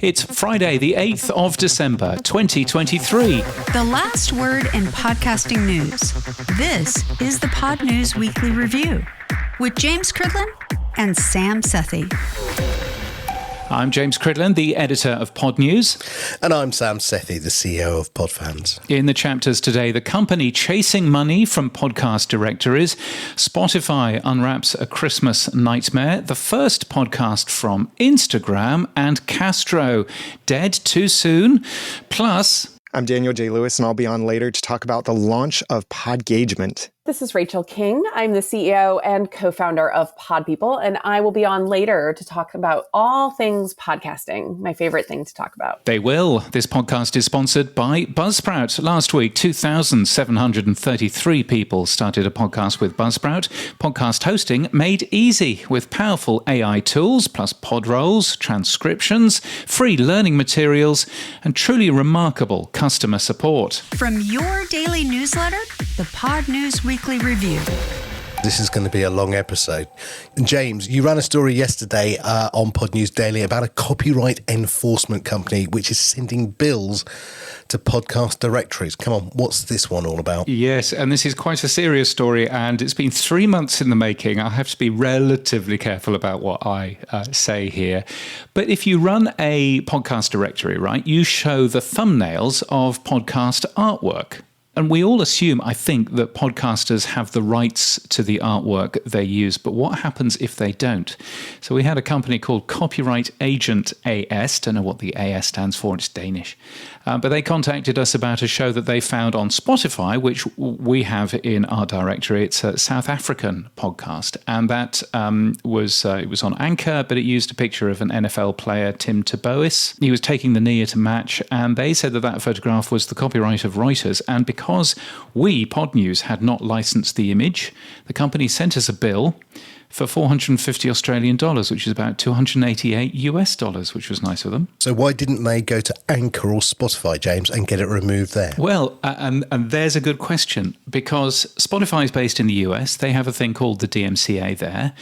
It's Friday, the 8th of December, 2023. The last word in podcasting news. This is the Podnews Weekly Review with James Cridland and Sam Sethi. I'm James Cridland, the editor of Podnews. And I'm Sam Sethi, the CEO of Podfans. In the chapters today, the company chasing money from podcast directories, Spotify unwraps a Christmas nightmare, the first podcast from Instagram, and Castro, dead too soon, plus... I'm Daniel J. Lewis, and I'll be on later to talk about the launch of Podgagement. This is Rachel King. I'm the CEO and co-founder of Pod People, and I will be on later to talk about all things podcasting, my favorite thing to talk about. They will. This podcast is sponsored by Buzzsprout. Last week, 2,733 people started a podcast with Buzzsprout. Podcast hosting made easy with powerful AI tools, plus pod roles, transcriptions, free learning materials, and truly remarkable customer support. From your daily newsletter, the Podnews Weekly Review. This is going to be a long episode. James, you ran a story yesterday on Podnews Daily about a copyright enforcement company which is sending bills to podcast directories. Come on, what's this one all about? Yes, and this is quite a serious story, and it's been 3 months in the making. I have to be relatively careful about what I say here. But if you run a podcast directory, right, you show the thumbnails of podcast artwork. And we all assume, I think, that podcasters have the rights to the artwork they use. But what happens if they don't? So we had a company called Copyright Agent AS. Don't know what the AS stands for. It's Danish. But they contacted us about a show that they found on Spotify, which we have in our directory. It's a South African podcast. And that it was on Anchor, but it used a picture of an NFL player, Tim Tebow. He was taking the knee at a match. And they said that that photograph was the copyright of Reuters. And because we, Podnews, had not licensed the image, the company sent us a bill for 450 Australian dollars, which is about 288 US dollars, which was nice of them. So why didn't they go to Anchor or Spotify, James, and get it removed there? Well, and there's a good question, because Spotify is based in the US. They have a thing called the DMCA there.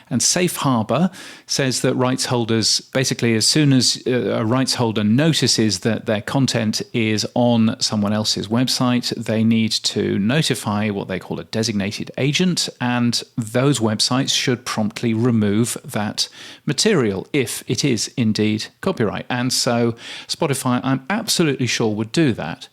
And Safe Harbor says that rights holders, basically as soon as a rights holder notices that their content is on someone else's website, they need to notify what they call a designated agent, and those websites should promptly remove that material if it is indeed copyright. And so Spotify, I'm absolutely sure, would do that.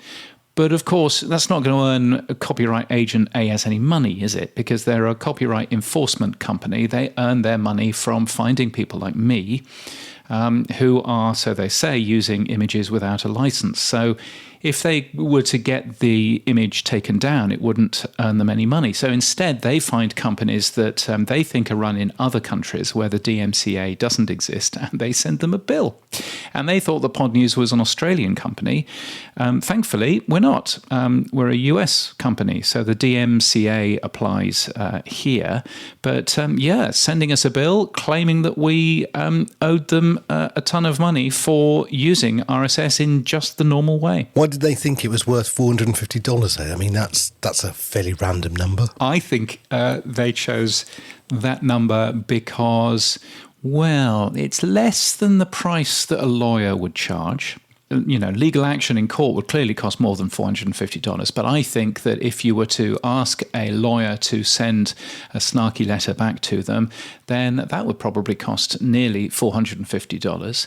But of course, that's not going to earn a Copyright Agent AS any money, is it? Because they're a copyright enforcement company. They earn their money from finding people like me who are, so they say, using images without a license. So if they were to get the image taken down, it wouldn't earn them any money. So instead, they find companies that they think are run in other countries where the DMCA doesn't exist, and they send them a bill. And they thought that Podnews was an Australian company. Thankfully, we're not. We're a US company, so the DMCA applies here. But sending us a bill claiming that we owed them a ton of money for using RSS in just the normal way. Why did they think it was worth $450? I mean, that's a fairly random number. I think they chose that number because, well, it's less than the price that a lawyer would charge. You know, legal action in court would clearly cost more than $450. But I think that if you were to ask a lawyer to send a snarky letter back to them, then that would probably cost nearly $450.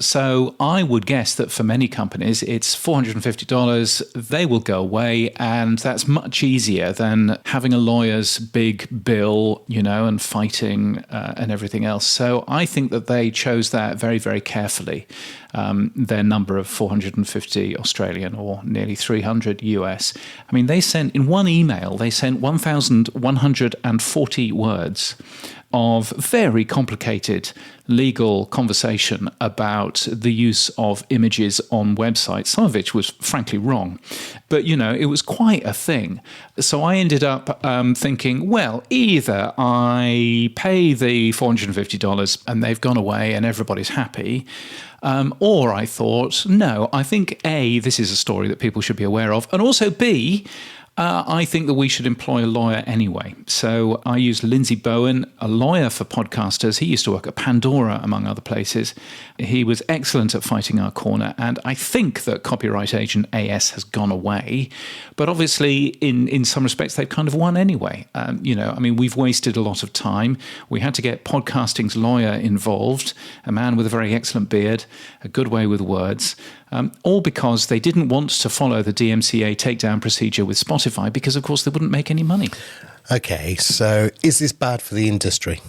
So I would guess that for many companies, it's $450. They will go away, and that's much easier than having a lawyer's big bill, you know, and fighting and everything else. So I think that they chose that very, very carefully. Their number of 450 Australian or nearly 300 US. I mean, they sent, in one email, they sent 1,140 words of very complicated legal conversation about the use of images on websites, some of which was frankly wrong. But, you know, it was quite a thing. So I ended up thinking, well, either I pay the $450 and they've gone away and everybody's happy, or I thought, no, I think A, this is a story that people should be aware of, and also B, I think that we should employ a lawyer anyway. So I used Lindsay Bowen, a lawyer for podcasters. He used to work at Pandora, among other places. He was excellent at fighting our corner. And I think that Copyright Agent AS has gone away. But obviously, in some respects, they've kind of won anyway. We've wasted a lot of time. We had to get podcasting's lawyer involved, a man with a very excellent beard, a good way with words. All because they didn't want to follow the DMCA takedown procedure with Spotify because, of course, they wouldn't make any money. Okay, so is this bad for the industry?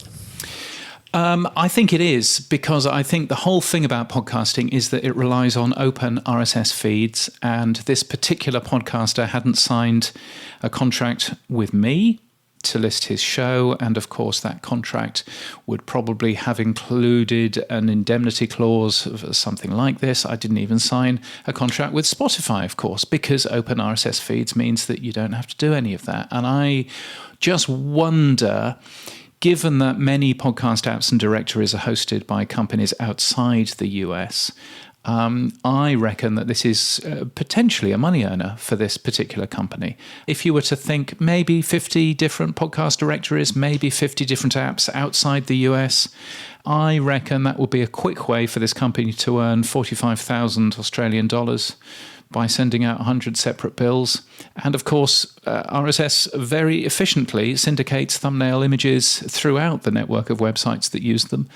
I think it is, because I think the whole thing about podcasting is that it relies on open RSS feeds, and this particular podcaster hadn't signed a contract with me to list his show, and of course that contract would probably have included an indemnity clause of something like this. I didn't even sign a contract with Spotify, of course, because open RSS feeds means that you don't have to do any of that. And I just wonder, given that many podcast apps and directories are hosted by companies outside the US, I reckon that this is potentially a money earner for this particular company. If you were to think maybe 50 different podcast directories, maybe 50 different apps outside the US, I reckon that would be a quick way for this company to earn 45,000 Australian dollars by sending out 100 separate bills. And of course, RSS very efficiently syndicates thumbnail images throughout the network of websites that use them.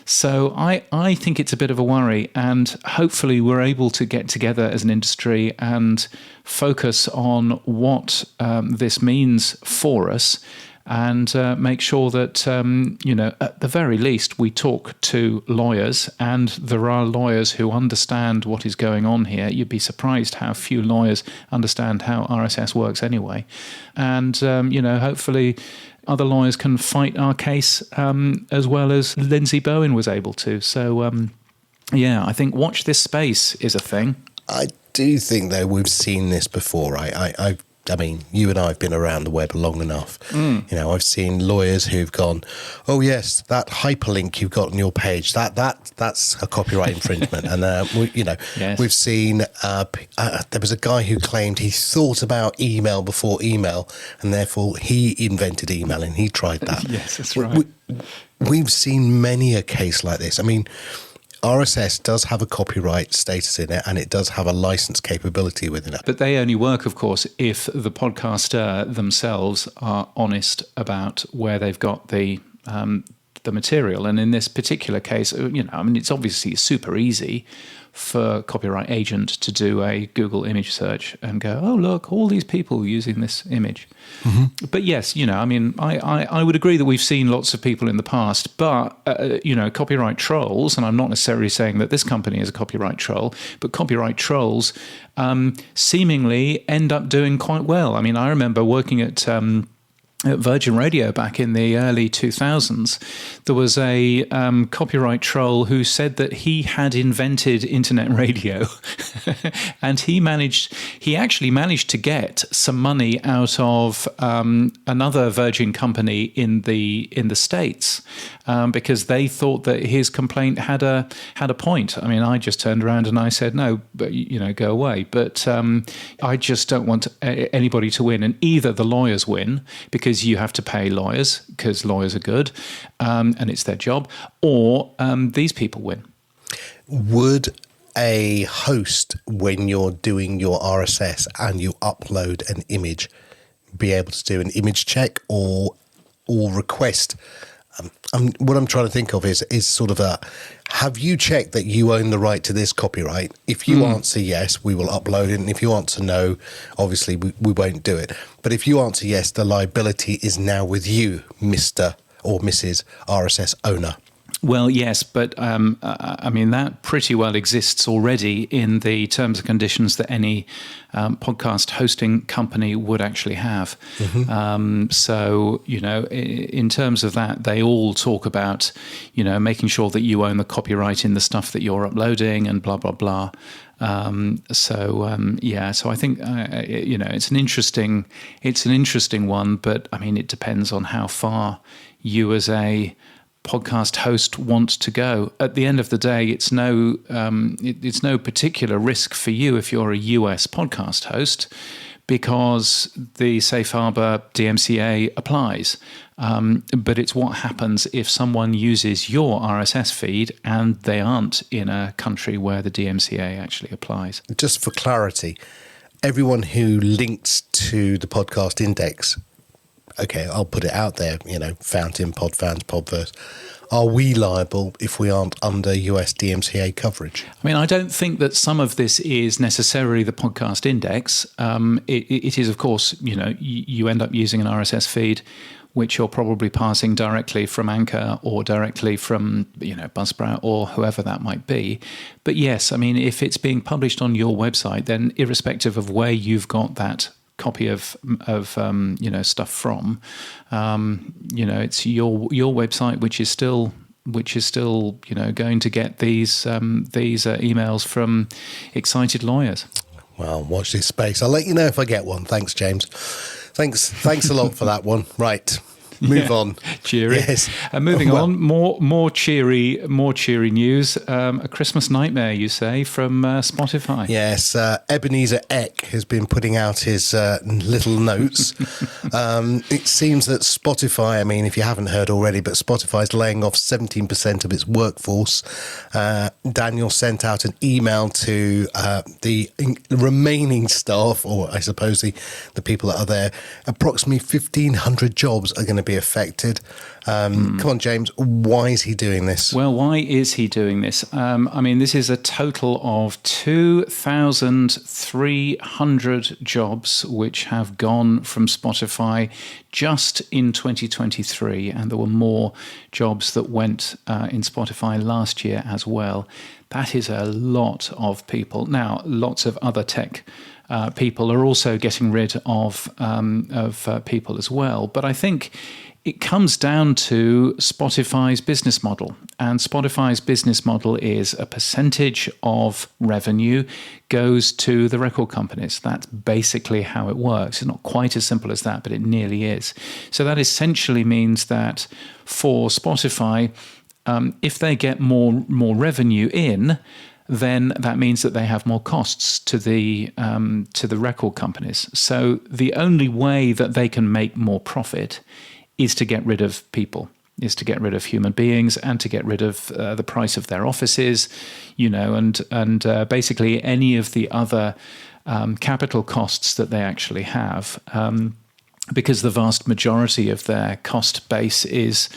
So I think it's a bit of a worry, and hopefully we're able to get together as an industry and focus on what this means for us, and make sure that, at the very least, we talk to lawyers, and there are lawyers who understand what is going on here. You'd be surprised how few lawyers understand how RSS works anyway. And, hopefully other lawyers can fight our case as well as Lindsay Bowen was able to. So, I think watch this space is a thing. I do think, though, we've seen this before, right? I mean, you and I have been around the web long enough. I've seen lawyers who've gone, oh, yes, that hyperlink you've got on your page, that's a copyright infringement. And, yes. We've seen there was a guy who claimed he thought about email before email, and therefore he invented email, and he tried that. Yes, that's right. We've seen many a case like this. I mean, RSS does have a copyright status in it, and it does have a license capability within it. But they only work, of course, if the podcaster themselves are honest about where they've got the material. And in this particular case, it's obviously super easy for Copyright Agent to do a Google image search and go, oh, look, all these people using this image. Mm-hmm. But yes, I would agree that we've seen lots of people in the past, but, copyright trolls, and I'm not necessarily saying that this company is a copyright troll, but copyright trolls seemingly end up doing quite well. I mean, I remember working at Virgin Radio back in the early 2000s, there was a copyright troll who said that he had invented internet radio, and he actually managed to get some money out of another Virgin company in the States, because they thought that his complaint had a point. I mean, I just turned around and I said, no, but go away. But I just don't want anybody to win, and either the lawyers win because you have to pay lawyers because lawyers are good, and it's their job, or these people win. Would a host, when you're doing your RSS and you upload an image, be able to do an image check or request? What I'm trying to think of is sort of have you checked that you own the right to this copyright? If you answer yes, we will upload it. And if you answer no, obviously we won't do it. But if you answer yes, the liability is now with you, Mr. or Mrs. RSS owner. Well, yes, but that pretty well exists already in the terms and conditions that any podcast hosting company would actually have. Mm-hmm. So, in terms of that, they all talk about, making sure that you own the copyright in the stuff that you're uploading and blah, blah, blah. So I think, it's an interesting one, but I mean, it depends on how far you as a podcast host want to go. At the end of the day, it's no particular risk for you if you're a US podcast host, because the Safe Harbor DMCA applies. But it's what happens if someone uses your RSS feed and they aren't in a country where the DMCA actually applies. Just for clarity, everyone who links to the podcast index, okay, I'll put it out there, Fountain, Podfans, Podverse. Are we liable if we aren't under US DMCA coverage? I mean, I don't think that some of this is necessarily the podcast index. It is, of course, you end up using an RSS feed which you're probably passing directly from Anchor or directly from, Buzzsprout or whoever that might be. But yes, I mean, if it's being published on your website, then irrespective of where you've got that copy of stuff from, it's your website which is still going to get these emails from excited lawyers. Well, watch this space. I'll let you know if I get one. Thanks, James. Thanks a lot for that one. Right. Move on. Cheery. Yes. Moving on. More cheery news. A Christmas nightmare, you say, from Spotify. Yes. Ebenezer Eck has been putting out his little notes. It seems that Spotify, I mean, if you haven't heard already, but Spotify's laying off 17% of its workforce. Daniel sent out an email to the remaining staff, or I suppose the people that are there. Approximately 1,500 jobs are going to be affected. Come on, James, why is he doing this? Well, why is he doing this? I mean, this is a total of 2,300 jobs which have gone from Spotify just in 2023, and there were more jobs that went in Spotify last year as well. That is a lot of people. Now, lots of other tech people are also getting rid of people as well. But I think it comes down to Spotify's business model. And Spotify's business model is a percentage of revenue goes to the record companies. That's basically how it works. It's not quite as simple as that, but it nearly is. So that essentially means that for Spotify, if they get more revenue in, then that means that they have more costs to the record companies. So the only way that they can make more profit is to get rid of people, is to get rid of human beings, and to get rid of the price of their offices, and basically any of the other capital costs that they actually have, because the vast majority of their cost base is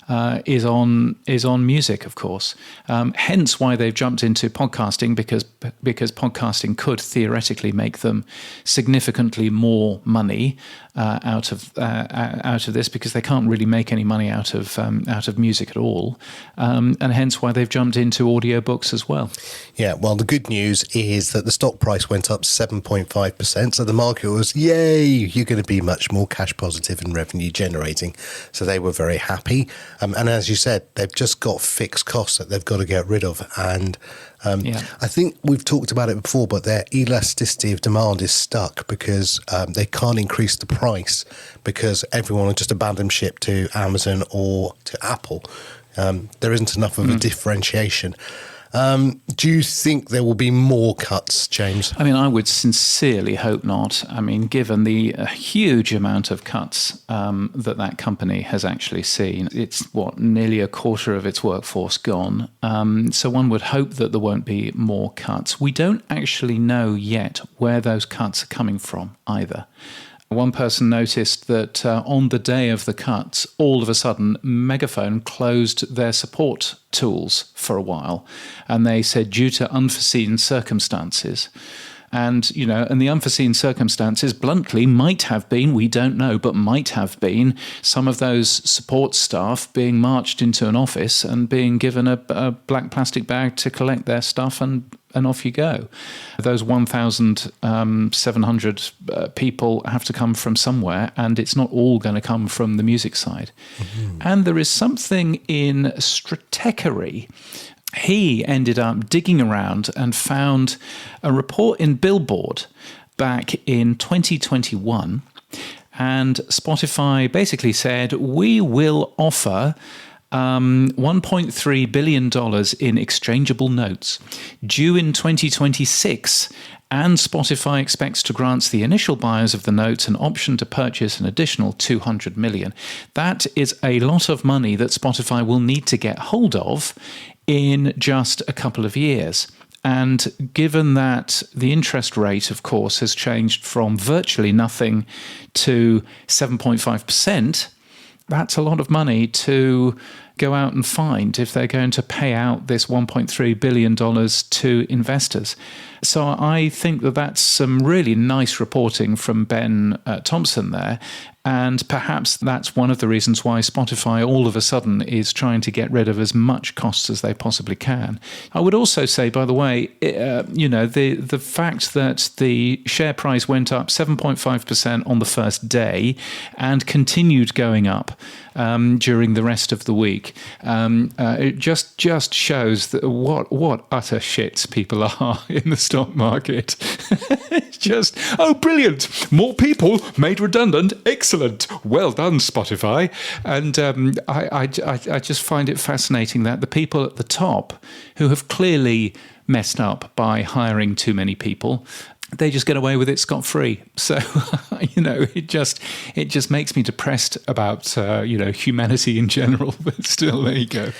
on music, of course. Hence why they've jumped into podcasting, because podcasting could theoretically make them significantly more money out of this, because they can't really make any money out of music at all, and hence why they've jumped into audiobooks as well. Yeah, well, the good news is that the stock price went up 7.5%, so the market was, yay, you're going to be much more cash positive and revenue generating. So they were very happy. And as you said, they've just got fixed costs that they've got to get rid of. And I think we've talked about it before, but their elasticity of demand is stuck because they can't increase the price because everyone will just abandon ship to Amazon or to Apple. There isn't enough of a differentiation. Do you think there will be more cuts, James? I mean, I would sincerely hope not. I mean, given the huge amount of cuts that company has actually seen, it's nearly a quarter of its workforce gone. So one would hope that there won't be more cuts. We don't actually know yet where those cuts are coming from either. One person noticed that on the day of the cuts, all of a sudden, Megaphone closed their support tools for a while. And they said due to unforeseen circumstances. And, and the unforeseen circumstances, bluntly, might have been, we don't know, but might have been some of those support staff being marched into an office and being given a black plastic bag to collect their stuff and off you go. Those 1,700 people have to come from somewhere, and it's not all going to come from the music side. Mm-hmm. And there is something in Stratechery. He ended up digging around and found a report in Billboard back in 2021. And Spotify basically said, we will offer $1.3 billion in exchangeable notes due in 2026. And Spotify expects to grant the initial buyers of the notes an option to purchase an additional $200 million. That is a lot of money that Spotify will need to get hold of in just a couple of years. And given that the interest rate, of course, has changed from virtually nothing to 7.5%, that's a lot of money to go out and find if they're going to pay out this $1.3 billion to investors. So I think that that's some really nice reporting from Ben Thompson there. And perhaps that's one of the reasons why Spotify all of a sudden is trying to get rid of as much costs as they possibly can. I would also say, by the way, the fact that the share price went up 7.5% on the first day and continued going up during the rest of the week, it just shows that what utter shits people are in the stock market. It's just, oh, brilliant! More people made redundant. Excellent. Well done, Spotify. And I just find it fascinating that the people at the top, who have clearly messed up by hiring too many people, they just get away with it scot-free. So, it just makes me depressed about, humanity in general. But still, there you go.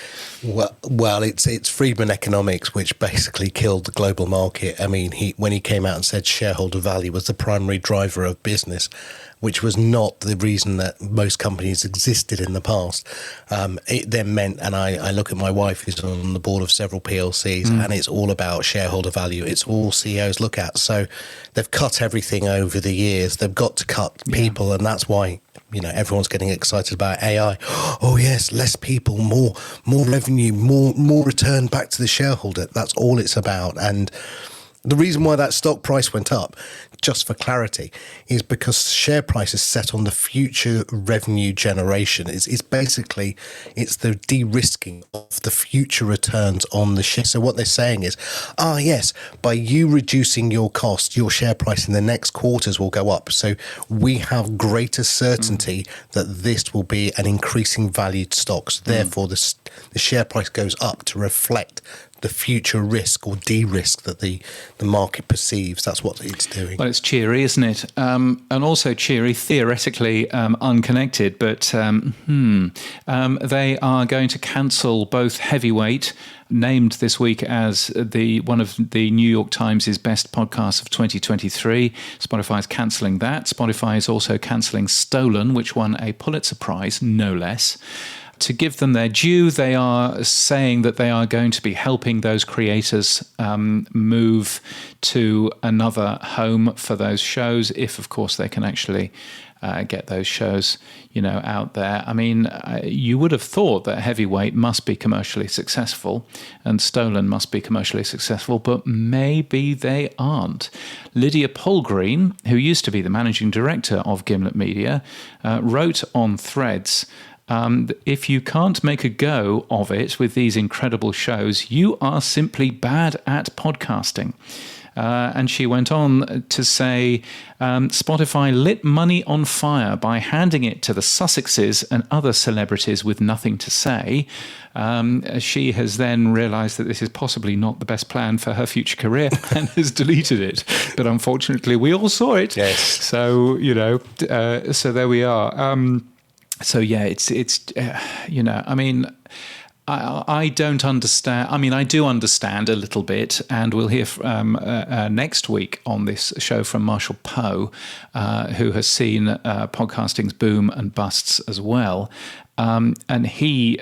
Well, it's Friedman economics, which basically killed the global market. I mean, when he came out and said shareholder value was the primary driver of business, which was not the reason that most companies existed in the past. It then meant, and I look at my wife who's on the board of several PLCs, and it's all about shareholder value. It's all CEOs look at. So they've cut everything over the years. They've got to cut people, and that's why everyone's getting excited about AI. Oh yes, less people, more revenue, more return back to the shareholder. That's all it's about. And the reason why that stock price went up, just for clarity, is because share price is set on the future revenue generation. It's basically the de-risking of the future returns on the share. So what they're saying is, yes, by you reducing your cost, your share price in the next quarters will go up. So we have greater certainty that this will be an increasing valued stock. So therefore, the share price goes up to reflect the future risk or de-risk that the market perceives. That's what it's doing. Well, it's cheery, isn't it? And also cheery, theoretically unconnected, but they are going to cancel both Heavyweight, named this week as one of the New York Times' best podcasts of 2023. Spotify is cancelling that. Spotify is also cancelling Stolen, which won a Pulitzer Prize, no less. To give them their due, they are saying that they are going to be helping those creators move to another home for those shows, if, of course, they can actually get those shows, out there. I mean, you would have thought that Heavyweight must be commercially successful and Stolen must be commercially successful, but maybe they aren't. Lydia Polgreen, who used to be the managing director of Gimlet Media, wrote on Threads, if you can't make a go of it with these incredible shows, you are simply bad at podcasting. And she went on to say, Spotify lit money on fire by handing it to the Sussexes and other celebrities with nothing to say. She has then realised that this is possibly not the best plan for her future career and has deleted it. But unfortunately, we all saw it. Yes. So, so there we are. So yeah, it's I mean, I don't understand. I mean, I do understand a little bit, and we'll hear next week on this show from Marshall Poe, who has seen podcasting's boom and busts as well. And he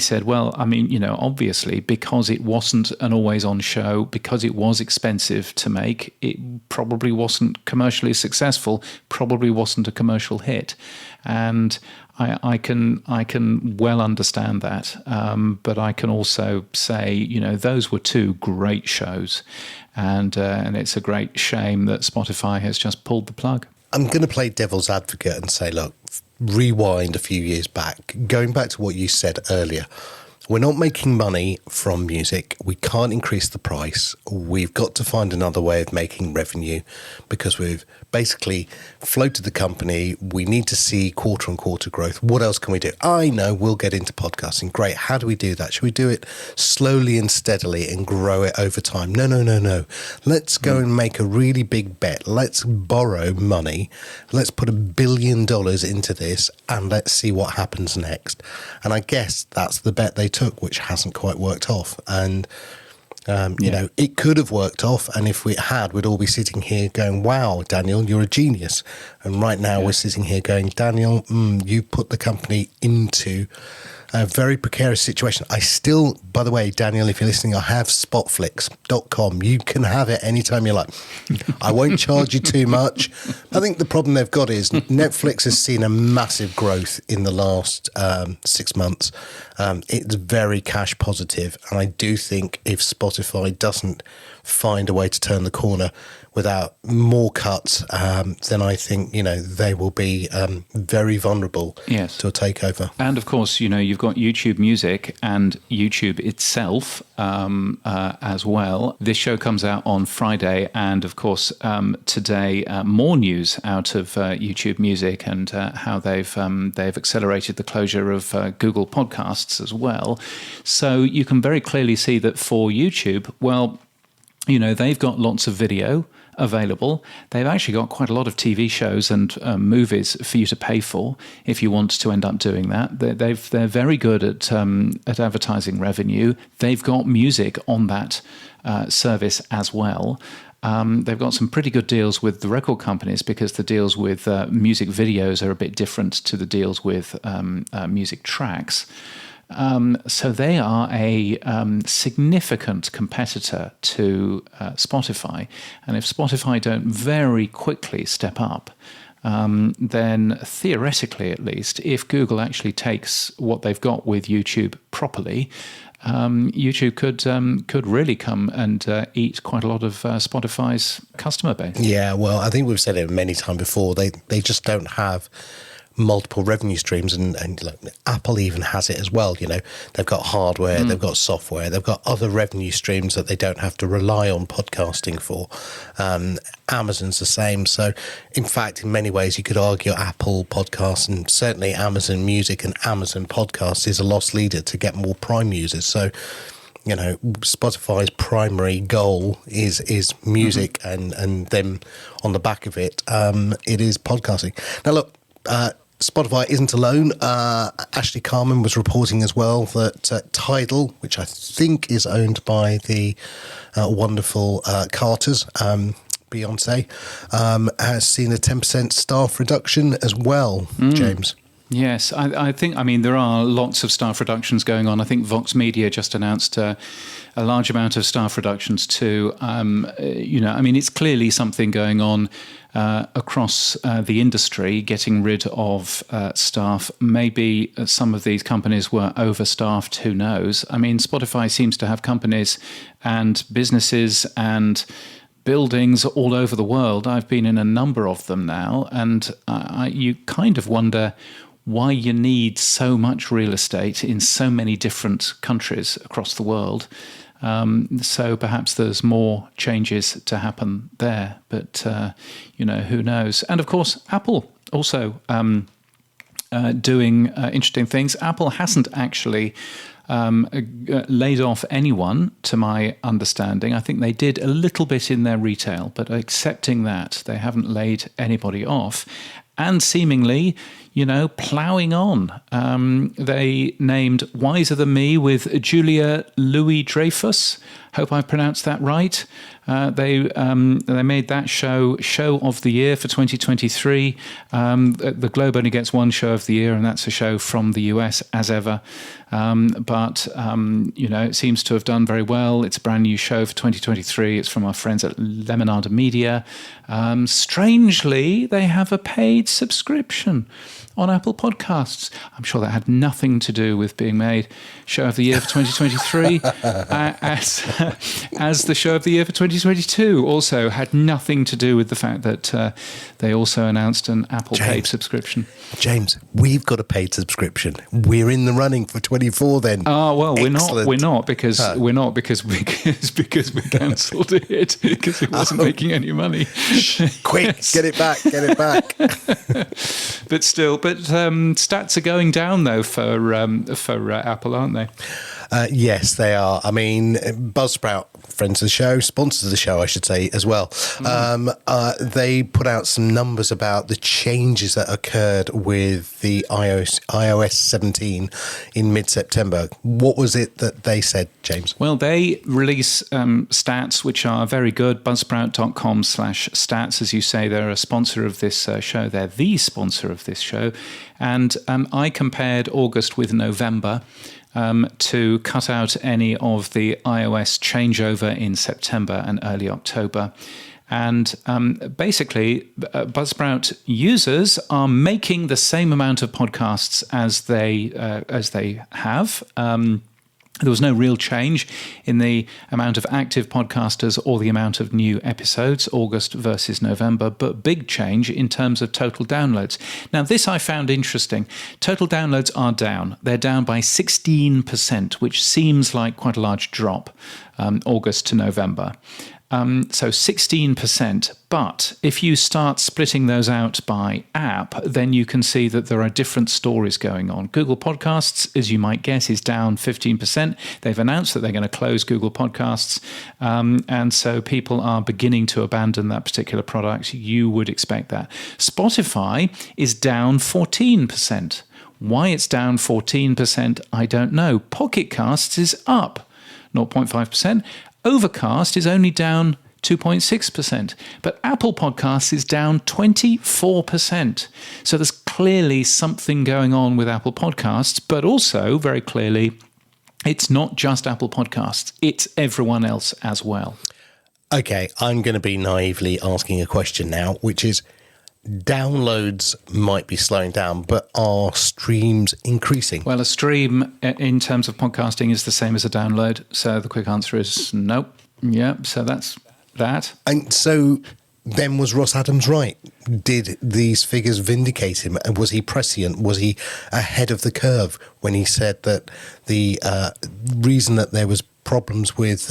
said, well, I mean, obviously, because it wasn't an always-on show, because it was expensive to make, it probably wasn't commercially successful, probably wasn't a commercial hit. And I can well understand that. But I can also say, those were two great shows. And it's a great shame that Spotify has just pulled the plug. I'm going to play devil's advocate and say, look, rewind a few years back, going back to what you said earlier. we're not making money from music. We can't increase the price. We've got to find another way of making revenue because we've basically floated the company. We need to see quarter-on-quarter growth. What else can we do? I know we'll get into podcasting. Great. How do we do that? Should we do it slowly and steadily and grow it over time? No. Let's go and make a really big bet. Let's borrow money. Let's put $1 billion into this and let's see what happens next. And I guess that's the bet they took, which hasn't quite worked off. And you know, it could have worked off, and if we had, we'd all be sitting here going, wow, Daniel, you're a genius. And right now we're sitting here going, Daniel, you put the company into a very precarious situation. I still, by the way, Daniel, if you're listening, I have spotflix.com. You can have it anytime you like. I won't charge you too much. I think the problem they've got is Netflix has seen a massive growth in the last 6 months. It's very cash positive. And I do think if Spotify doesn't find a way to turn the corner without more cuts, then I think, you know, they will be very vulnerable to a takeover. And of course, you know, you've got YouTube Music and YouTube itself as well. This show comes out on Friday, and of course, today more news out of YouTube Music and how they've accelerated the closure of Google Podcasts as well. So you can very clearly see that for YouTube, well, you know, they've got lots of video available. They've actually got quite a lot of TV shows and movies for you to pay for if you want to end up doing that. They're very good at advertising revenue. They've got music on that service as well. They've got some pretty good deals with the record companies because the deals with music videos are a bit different to the deals with music tracks. So they are a significant competitor to Spotify. And if Spotify don't very quickly step up, then theoretically at least, if Google actually takes what they've got with YouTube properly, YouTube could really come and eat quite a lot of Spotify's customer base. Yeah, well, I think we've said it many times before. They just don't have multiple revenue streams, and like, Apple even has it as well. You know, they've got hardware, they've got software, they've got other revenue streams that they don't have to rely on podcasting for. Amazon's the same. So in fact, in many ways you could argue Apple Podcasts and certainly Amazon Music and Amazon Podcasts is a loss leader to get more Prime users. So, you know, Spotify's primary goal is music, and then on the back of it, it is podcasting. Now look, Spotify isn't alone. Ashley Carman was reporting as well that Tidal, which I think is owned by the wonderful Carters, Beyonce, has seen a 10% staff reduction as well, James. Yes, I think, I mean, there are lots of staff reductions going on. I think Vox Media just announced a large amount of staff reductions too. You know, I mean, it's clearly something going on across the industry, getting rid of staff. Maybe some of these companies were overstaffed, who knows? I mean, Spotify seems to have companies and businesses and buildings all over the world. I've been in a number of them now, and you kind of wonder why you need so much real estate in so many different countries across the world. So perhaps there's more changes to happen there, but you know, who knows? And of course, Apple also doing interesting things. Apple hasn't actually laid off anyone, to my understanding. I think they did a little bit in their retail, but accepting that, they haven't laid anybody off. And seemingly, you know, ploughing on. They named Wiser Than Me with Julia Louis-Dreyfus. Hope I pronounced that right. They made that show of the year for 2023. The Globe only gets one show of the year, and that's a show from the US as ever. But you know, it seems to have done very well. It's a brand new show for 2023. It's from our friends at Lemonade Media. Strangely, they have a paid subscription on Apple Podcasts. I'm sure that had nothing to do with being made show of the year for 2023. as the show of the year for 2022. Also had nothing to do with the fact that they also announced an Apple paid subscription. James, we've got a paid subscription. We're in the running for 24 then. Oh, well, Excellent. we're not because we cancelled it because it wasn't making any money. Quick, get it back. But stats are going down though for Apple, aren't they? Yes, they are. I mean, Buzzsprout, friends of the show, sponsors of the show, I should say, as well. They put out some numbers about the changes that occurred with the iOS 17 in mid-September. What was it that they said, James? Well, they release stats, which are very good. Buzzsprout.com/stats. As you say, they're a sponsor of this show. They're the sponsor of this show. And I compared August with November. To cut out any of the iOS changeover in September and early October. And basically, Buzzsprout users are making the same amount of podcasts as they have. There was no real change in the amount of active podcasters or the amount of new episodes, August versus November, but big change in terms of total downloads. Now, this I found interesting. Total downloads are down. They're down by 16%, which seems like quite a large drop, August to November. So 16%. But if you start splitting those out by app, then you can see that there are different stories going on. Google Podcasts, as you might guess, is down 15%. They've announced that they're going to close Google Podcasts. And so people are beginning to abandon that particular product. You would expect that. Spotify is down 14%. Why it's down 14%, I don't know. Pocket Casts is up 0.5%. Overcast is only down 2.6%, but Apple Podcasts is down 24%. So there's clearly something going on with Apple Podcasts, but also very clearly, it's not just Apple Podcasts, it's everyone else as well. Okay, I'm going to be naively asking a question now, which is, downloads might be slowing down, but are streams increasing? Well, a stream in terms of podcasting is the same as a download. So the quick answer is nope. Yeah, so that's that. And so then was Ross Adams right? Did these figures vindicate him? And was he prescient? Was he ahead of the curve when he said that the reason that there was problems with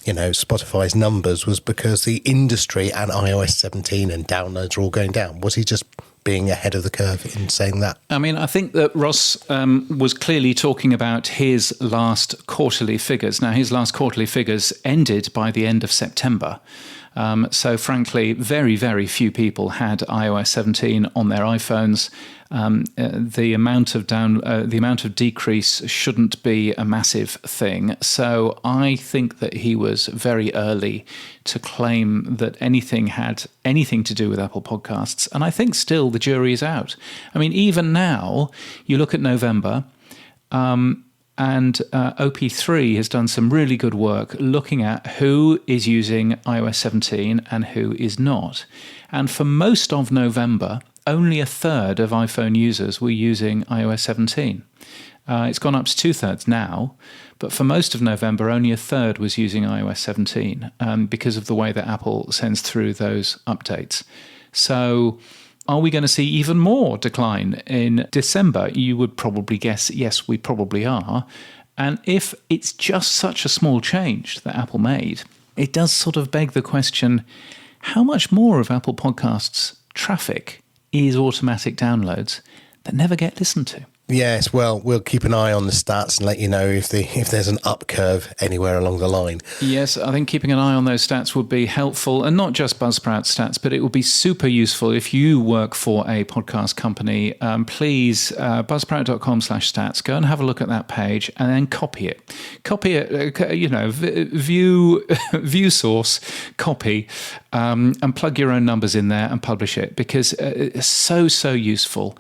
Spotify's numbers was because the industry and iOS 17 and downloads are all going down? Was he just being ahead of the curve in saying that? I mean, I think that Ross was clearly talking about his last quarterly figures. Now, his last quarterly figures ended by the end of September. So frankly, very, very few people had iOS 17 on their iPhones. The amount of decrease shouldn't be a massive thing. So I think that he was very early to claim that anything had anything to do with Apple Podcasts. And I think still the jury is out. I mean, even now, you look at November, and OP3 has done some really good work looking at who is using iOS 17 and who is not. And for most of November, only a third of iPhone users were using iOS 17. It's gone up to 2/3 now, but for most of November, only a third was using iOS 17 because of the way that Apple sends through those updates. So are we going to see even more decline in December? You would probably guess, yes, we probably are. And if it's just such a small change that Apple made, it does sort of beg the question, how much more of Apple Podcasts traffic is automatic downloads that never get listened to? Yes, well, we'll keep an eye on the stats and let you know if there's an up curve anywhere along the line. Yes, I think keeping an eye on those stats would be helpful, and not just Buzzsprout stats, but it would be super useful if you work for a podcast company. Please, buzzsprout.com/stats, go and have a look at that page and then copy it. Copy it, view source, copy, and plug your own numbers in there and publish it, because it's so useful.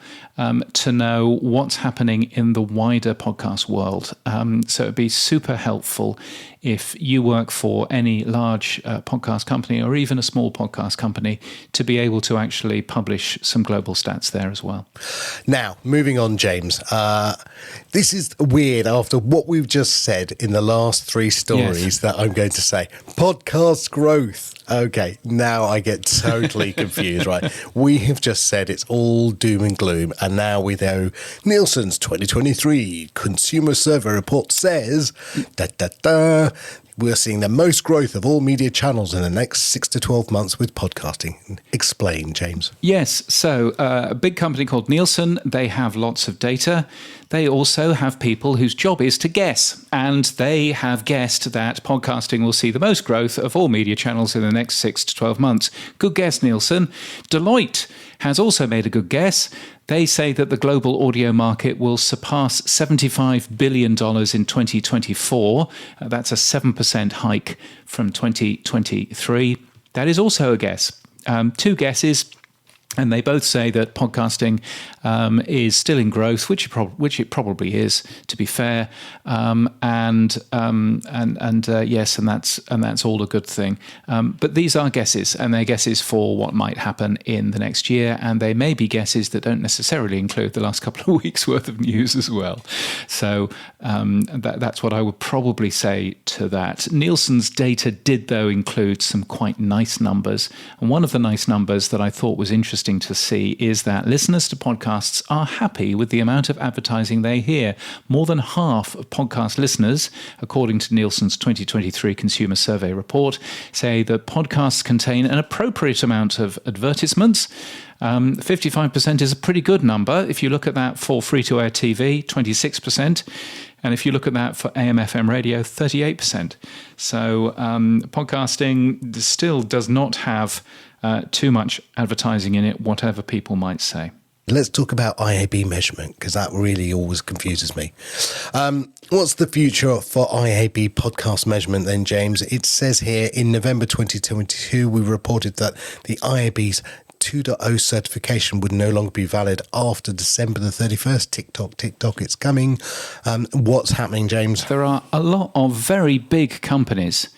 to know what's happening in the wider podcast world. So it'd be super helpful if you work for any large podcast company or even a small podcast company to be able to actually publish some global stats there as well. Now, moving on, James. This is weird after what we've just said in the last three stories that I'm going to say. Podcast growth. Okay, now I get totally confused, right? We have just said it's all doom and gloom, and now we know Nielsen's 2023 Consumer Survey Report says, we're seeing the most growth of all media channels in the next 6 to 12 months with podcasting. Explain, James. Yes. So a big company called Nielsen, they have lots of data. They also have people whose job is to guess. And they have guessed that podcasting will see the most growth of all media channels in the next 6 to 12 months. Good guess, Nielsen. Deloitte has also made a good guess. They say that the global audio market will surpass $75 billion in 2024. That's a 7% hike from 2023. That is also a guess. Two guesses. And they both say that podcasting is still in growth, which it probably is, to be fair. Yes, and that's all a good thing. But these are guesses, and they're guesses for what might happen in the next year, and they may be guesses that don't necessarily include the last couple of weeks' worth of news as well. So that's what I would probably say to that. Nielsen's data did, though, include some quite nice numbers, and one of the nice numbers that I thought was interesting to see is that listeners to podcasts are happy with the amount of advertising they hear. More than half of podcast listeners, according to Nielsen's 2023 Consumer Survey Report, say that podcasts contain an appropriate amount of advertisements. 55% is a pretty good number. If you look at that for free-to-air TV, 26%. And if you look at that for AM/FM radio, 38%. So podcasting still does not have too much advertising in it, whatever people might say. Let's talk about IAB measurement, because that really always confuses me. What's the future for IAB podcast measurement then, James? It says here in November 2022, we reported that the IAB's 2.0 certification would no longer be valid after December the 31st. TikTok, it's coming. What's happening, James? There are a lot of very big companies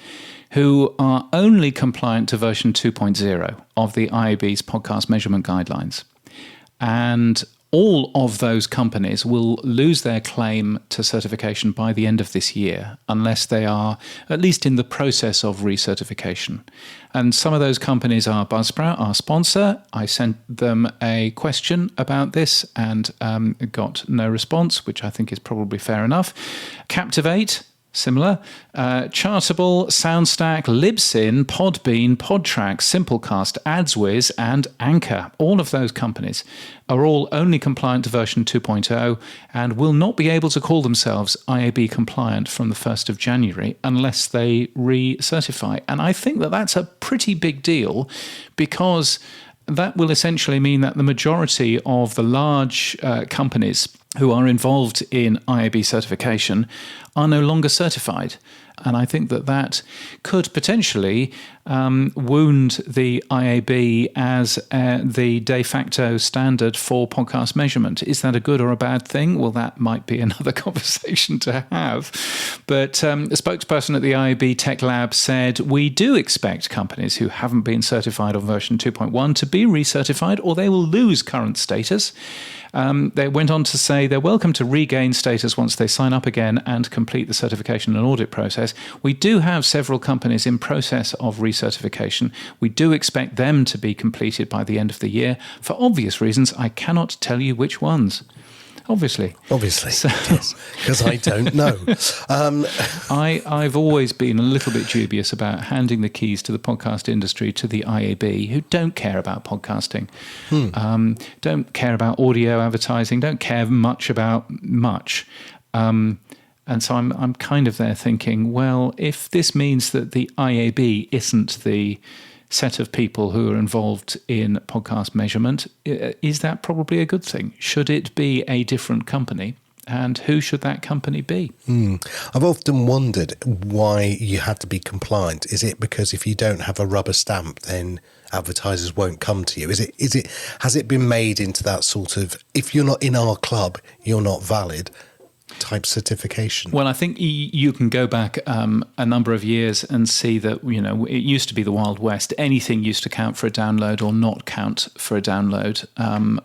who are only compliant to version 2.0 of the IAB's podcast measurement guidelines. And all of those companies will lose their claim to certification by the end of this year, unless they are at least in the process of recertification. And some of those companies are Buzzsprout, our sponsor. I sent them a question about this and got no response, which I think is probably fair enough. Captivate, similar. Chartable, Soundstack, Libsyn, Podbean, Podtrack, Simplecast, AdsWiz, and Anchor. All of those companies are all only compliant to version 2.0 and will not be able to call themselves IAB compliant from the 1st of January unless they recertify. And I think that that's a pretty big deal, because that will essentially mean that the majority of the large companies who are involved in IAB certification are no longer certified. And I think that that could potentially wound the IAB as the de facto standard for podcast measurement. Is that a good or a bad thing? Well, that might be another conversation to have. But a spokesperson at the IAB Tech Lab said, we do expect companies who haven't been certified on version 2.1 to be recertified, or they will lose current status. They went on to say they're welcome to regain status once they sign up again and complete the certification and audit process. We do have several companies in process of recertification. We do expect them to be completed by the end of the year. For obvious reasons, I cannot tell you which ones. Obviously, so, yes, because I don't know. I've always been a little bit dubious about handing the keys to the podcast industry to the IAB, who don't care about podcasting, don't care about audio advertising, don't care much about much. And so I'm kind of there thinking, well, if this means that the IAB isn't the set of people who are involved in podcast measurement, is that probably a good thing? Should it be a different company? and who should that company be? I've often wondered why you had to be compliant. Is it because if you don't have a rubber stamp, then advertisers won't come to you? Has it been made into that sort of, if you're not in our club, you're not valid type certification? Well, I think you can go back a number of years and see that, it used to be the Wild West. Anything used to count for a download or not count for a download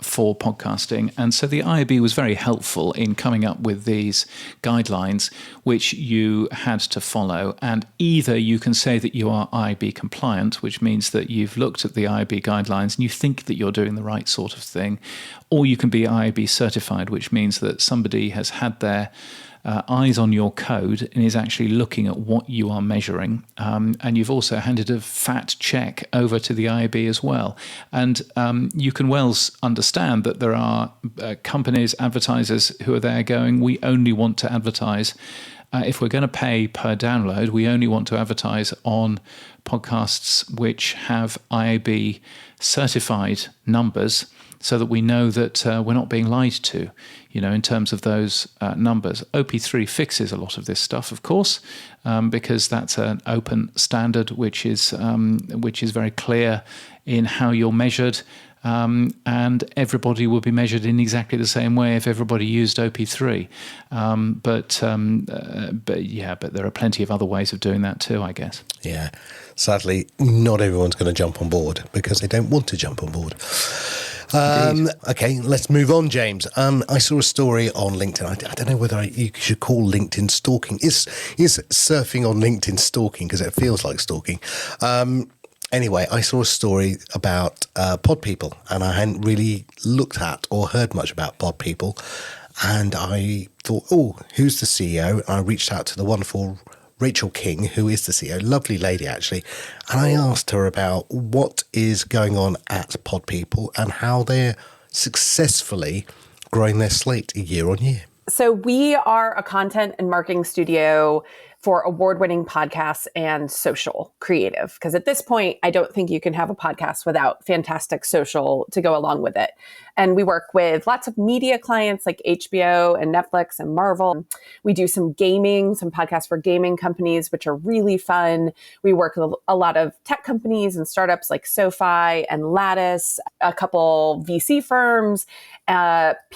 for podcasting. And so the IAB was very helpful in coming up with these guidelines, which you had to follow. And either you can say that you are IAB compliant, which means that you've looked at the IAB guidelines and you think that you're doing the right sort of thing, or you can be IAB certified, which means that somebody has had their eyes on your code and is actually looking at what you are measuring. And you've also handed a fat check over to the IAB as well. And you can well understand that there are companies, advertisers who are there going, we only want to advertise. If we're going to pay per download, we only want to advertise on podcasts which have IAB certified numbers, so that we know that we're not being lied to, in terms of those numbers. OP3 fixes a lot of this stuff, of course, because that's an open standard which is very clear in how you're measured, and everybody will be measured in exactly the same way if everybody used OP3. But there are plenty of other ways of doing that too, I guess. Yeah, sadly, not everyone's going to jump on board because they don't want to jump on board. Okay, let's move on, James. I saw a story on LinkedIn. I don't know whether you should call LinkedIn stalking. Is surfing on LinkedIn stalking? Because it feels like stalking. Anyway, I saw a story about Pod People, and I hadn't really looked at or heard much about Pod People. And I thought, who's the CEO? And I reached out to the wonderful Rachel King, who is the CEO, lovely lady actually, and I asked her about what is going on at Pod People and how they're successfully growing their slate year on year. So we are a content and marketing studio for award-winning podcasts and social creative. Because at this point, I don't think you can have a podcast without fantastic social to go along with it. And we work with lots of media clients like HBO and Netflix and Marvel. We do some gaming, some podcasts for gaming companies, which are really fun. We work with a lot of tech companies and startups like SoFi and Lattice, a couple VC firms.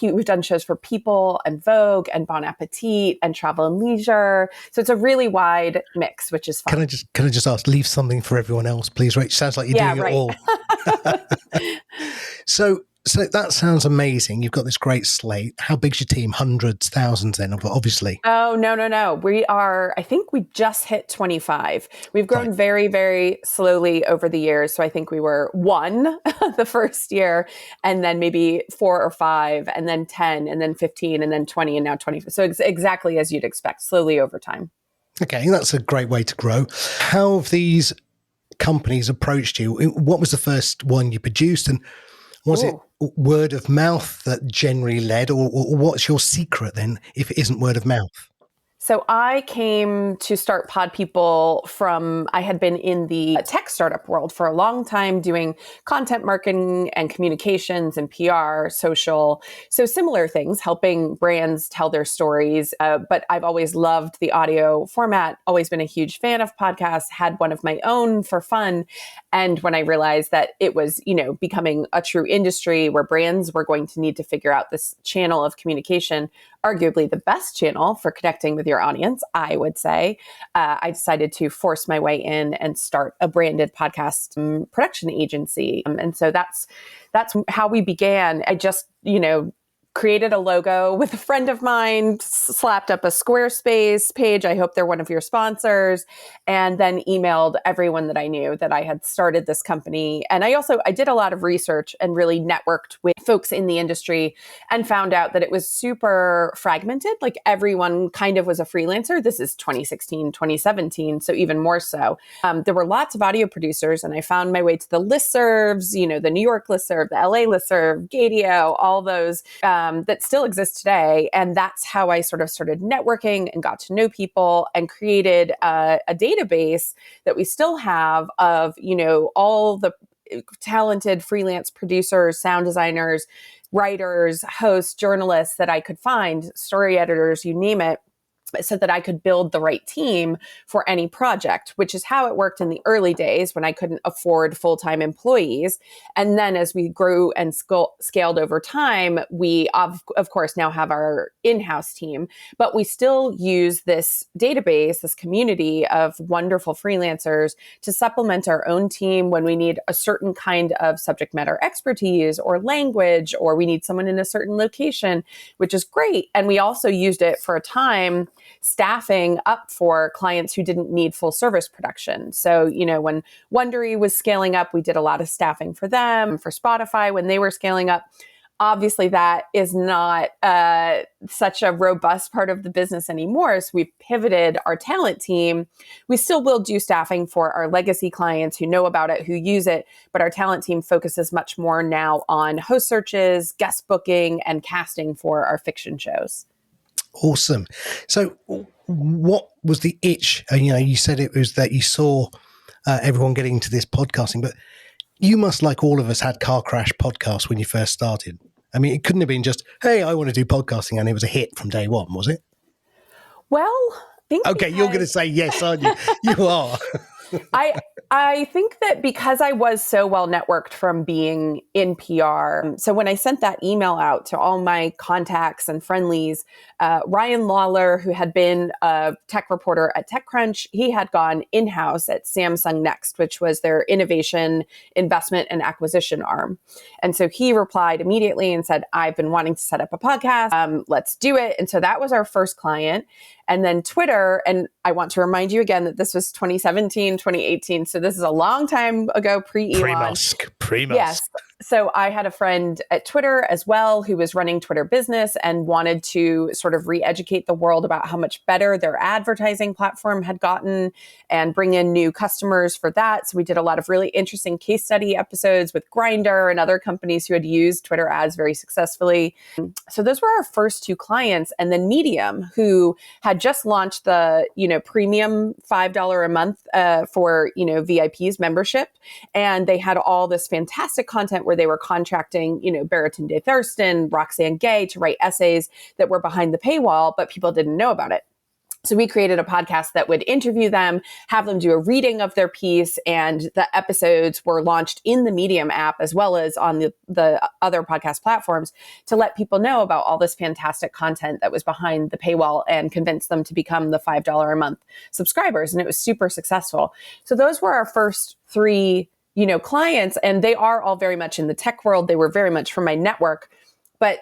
We've done shows for People and Vogue and Bon Appetit and Travel and Leisure. So it's a really wide mix, which is fun. Can I just ask, leave something for everyone else, please, Rach? Sounds like you're doing it all. So that sounds amazing. You've got this great slate. How big's your team? Hundreds, thousands then, obviously. Oh, no. I think we just hit 25. We've grown very, very slowly over the years. So I think we were 1 the first year, and then maybe 4 or 5, and then 10, and then 15, and then 20, and now 20. So exactly as you'd expect, slowly over time. Okay, that's a great way to grow. How have these companies approached you? What was the first one you produced, and was it word of mouth that generally led, or what's your secret then if it isn't word of mouth? So I came to start Pod People I had been in the tech startup world for a long time doing content marketing and communications and PR, social. So similar things, helping brands tell their stories. But I've always loved the audio format, always been a huge fan of podcasts, had one of my own for fun. And when I realized that it was, becoming a true industry where brands were going to need to figure out this channel of communication, arguably the best channel for connecting with your audience, I would say, I decided to force my way in and start a branded podcast production agency. And so that's how we began. I just, created a logo with a friend of mine, slapped up a Squarespace page. I hope they're one of your sponsors. And then emailed everyone that I knew that I had started this company. And I did a lot of research and really networked with folks in the industry and found out that it was super fragmented. Like everyone kind of was a freelancer. This is 2016, 2017. So even more so. There were lots of audio producers, and I found my way to the listservs, the New York listserv, the LA listserv, Gadio, all those that still exist today. And that's how I sort of started networking and got to know people and created a database that we still have of, all the talented freelance producers, sound designers, writers, hosts, journalists that I could find, story editors, you name it, so that I could build the right team for any project, which is how it worked in the early days when I couldn't afford full-time employees. And then as we grew and scaled over time, we of course now have our in-house team, but we still use this database, this community of wonderful freelancers to supplement our own team when we need a certain kind of subject matter expertise or language, or we need someone in a certain location, which is great. And we also used it for a time staffing up for clients who didn't need full service production. So, when Wondery was scaling up, we did a lot of staffing for them, for Spotify when they were scaling up. Obviously, that is not such a robust part of the business anymore. So we've pivoted our talent team. We still will do staffing for our legacy clients who know about it, who use it, but our talent team focuses much more now on host searches, guest booking, and casting for our fiction shows. Awesome. So what was the itch? You said it was that you saw everyone getting into this podcasting, but you must, like all of us, had car crash podcasts when you first started. I mean, it couldn't have been just, hey, I want to do podcasting, and it was a hit from day one, was it? Well, okay, you're going to say yes, aren't you? You are. I think that because I was so well networked from being in PR, so when I sent that email out to all my contacts and friendlies, Ryan Lawler, who had been a tech reporter at TechCrunch, he had gone in-house at Samsung Next, which was their innovation, investment, and acquisition arm. And so he replied immediately and said, I've been wanting to set up a podcast. Let's do it. And so that was our first client. And then Twitter, and I want to remind you again that this was 2017, 2018. So this is a long time ago, pre-Elon. Pre-Musk. Yes. So I had a friend at Twitter as well who was running Twitter Business and wanted to sort of re-educate the world about how much better their advertising platform had gotten and bring in new customers for that. So we did a lot of really interesting case study episodes with Grindr and other companies who had used Twitter ads very successfully. So those were our first two clients. And then Medium, who had just launched the, premium $5 a month for, VIPs membership. And they had all this fantastic content where they were contracting, Baratunde Thurston, Roxane Gay to write essays that were behind the paywall, but people didn't know about it. So we created a podcast that would interview them, have them do a reading of their piece, and the episodes were launched in the Medium app as well as on the other podcast platforms to let people know about all this fantastic content that was behind the paywall and convince them to become the $5 a month subscribers. And it was super successful. So those were our first three clients, and they are all very much in the tech world. They were very much from my network. But,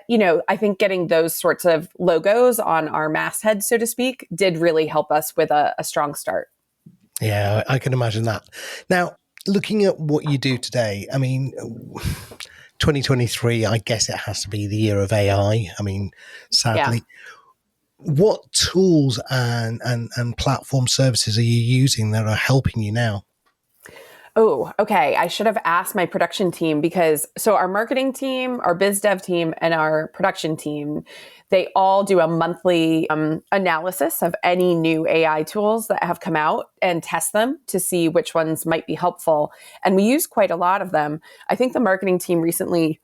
I think getting those sorts of logos on our masthead, so to speak, did really help us with a strong start. Yeah, I can imagine that. Now, looking at what you do today, I mean, 2023, I guess it has to be the year of AI. I mean, sadly. Yeah. What tools and platform services are you using that are helping you now? Oh, okay. I should have asked my production team so our marketing team, our biz dev team, and our production team, they all do a monthly analysis of any new AI tools that have come out and test them to see which ones might be helpful. And we use quite a lot of them. I think the marketing team recently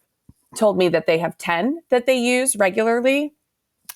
told me that they have 10 that they use regularly.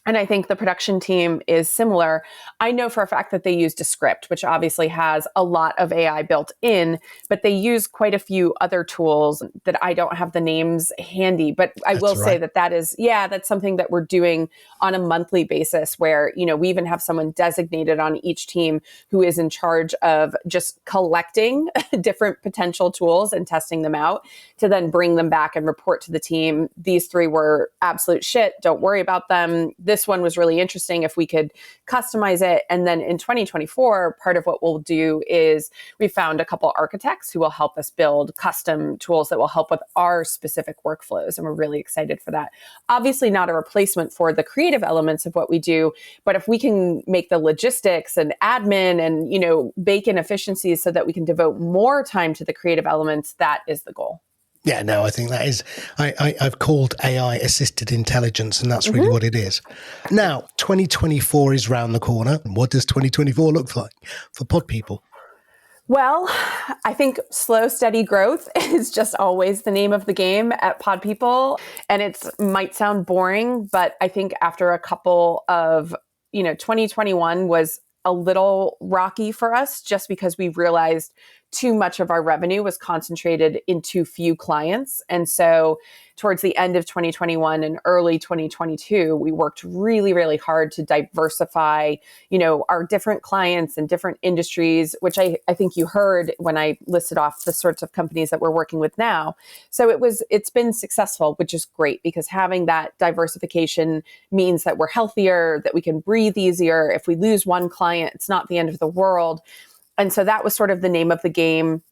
And I think the production team is similar. I know for a fact that they use Descript, which obviously has a lot of AI built in, but they use quite a few other tools that I don't have the names handy. But I will say that's something that we're doing on a monthly basis where, we even have someone designated on each team who is in charge of just collecting different potential tools and testing them out to then bring them back and report to the team. These three were absolute shit. Don't worry about them. This one was really interesting if we could customize it. And then in 2024, part of what we'll do is we found a couple architects who will help us build custom tools that will help with our specific workflows. And we're really excited for that. Obviously not a replacement for the creative elements of what we do, but if we can make the logistics and admin and, bake in efficiencies so that we can devote more time to the creative elements, that is the goal. Yeah, no, I think that is, I've called AI assisted intelligence, and that's really what it is. Now, 2024 is round the corner. What does 2024 look like for pod people? Well, I think slow, steady growth is just always the name of the game at Pod People. And it might sound boring, but I think after a couple of, 2021 was a little rocky for us just because we realized too much of our revenue was concentrated in too few clients. And so towards the end of 2021 and early 2022, we worked really, really hard to diversify, our different clients and different industries, which I think you heard when I listed off the sorts of companies that we're working with now. So it's been successful, which is great because having that diversification means that we're healthier, that we can breathe easier. If we lose one client, it's not the end of the world. And so that was sort of the name of the game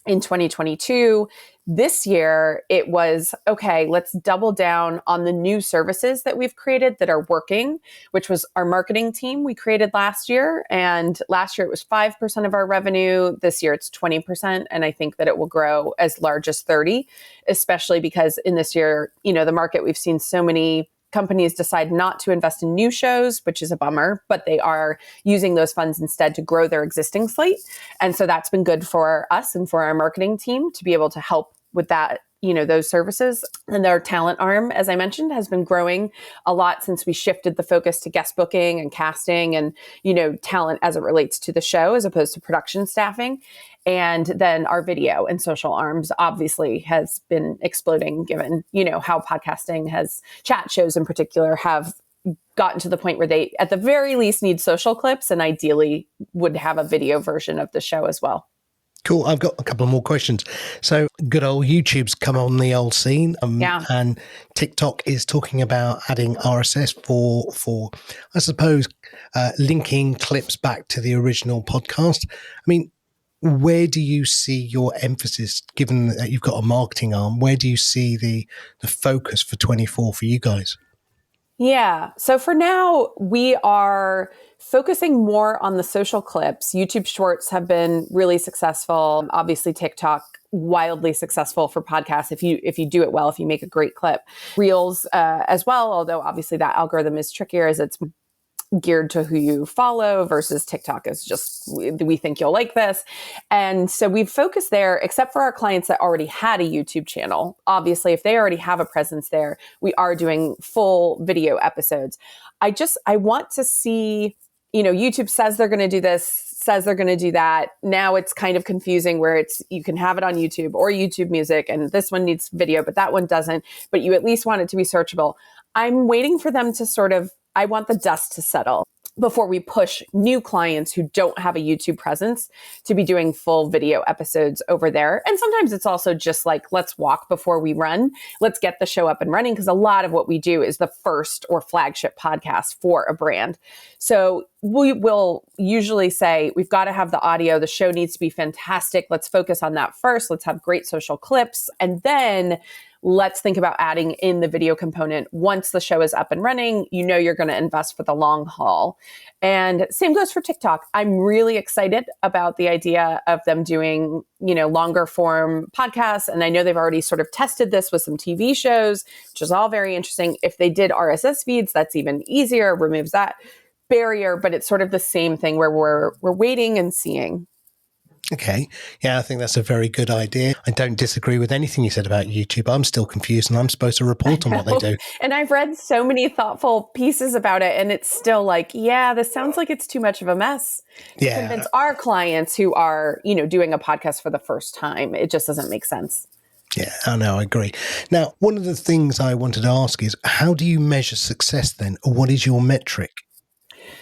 in 2022. This year, it was, okay, let's double down on the new services that we've created that are working, which was our marketing team we created last year. And last year it was 5% of our revenue. This year it's 20%. And I think that it will grow as large as 30, especially because in this year, the market, we've seen so many companies decide not to invest in new shows, which is a bummer, but they are using those funds instead to grow their existing slate. And so that's been good for us and for our marketing team to be able to help with that, those services. And their talent arm, as I mentioned, has been growing a lot since we shifted the focus to guest booking and casting and, talent as it relates to the show as opposed to production staffing. And then our video and social arms obviously has been exploding given, how podcasting chat shows in particular have gotten to the point where they, at the very least, need social clips and ideally would have a video version of the show as well. Cool. I've got a couple more questions. So good old YouTube's come on the old scene. And TikTok is talking about adding RSS for I suppose, linking clips back to the original podcast. I mean, where do you see your emphasis, given that you've got a marketing arm? Where do you see the focus for 24 for you guys? Yeah. So for now, we are focusing more on the social clips. YouTube Shorts have been really successful. Obviously, TikTok, wildly successful for podcasts if you do it well, if you make a great clip. Reels as well, although obviously that algorithm is trickier as it's geared to who you follow versus TikTok is just, we think you'll like this. And so we've focused there, except for our clients that already had a YouTube channel. Obviously, if they already have a presence there, we are doing full video episodes. I want to see, YouTube says they're going to do this, says they're going to do that. Now it's kind of confusing where you can have it on YouTube or YouTube Music, and this one needs video, but that one doesn't, but you at least want it to be searchable. I'm waiting for them to I want the dust to settle before we push new clients who don't have a YouTube presence to be doing full video episodes over there. And sometimes it's also just like, let's walk before we run. Let's get the show up and running, because a lot of what we do is the first or flagship podcast for a brand. So we will usually say, we've got to have the audio. The show needs to be fantastic. Let's focus on that first. Let's have great social clips. And then let's think about adding in the video component once the show is up and running. You're going to invest for the long haul. And same goes for TikTok. I'm really excited about the idea of them doing, longer form podcasts. And I know they've already sort of tested this with some TV shows, which is all very interesting. If they did RSS feeds, that's even easier, removes that barrier, but it's sort of the same thing where we're waiting and seeing. Okay. Yeah, I think that's a very good idea. I don't disagree with anything you said about YouTube. I'm still confused and I'm supposed to report on what they do. And I've read so many thoughtful pieces about it, and it's still like, this sounds like it's too much of a mess to convince our clients who are, doing a podcast for the first time. It just doesn't make sense. Yeah, I know, I agree. Now, one of the things I wanted to ask is, how do you measure success then? Or what is your metric?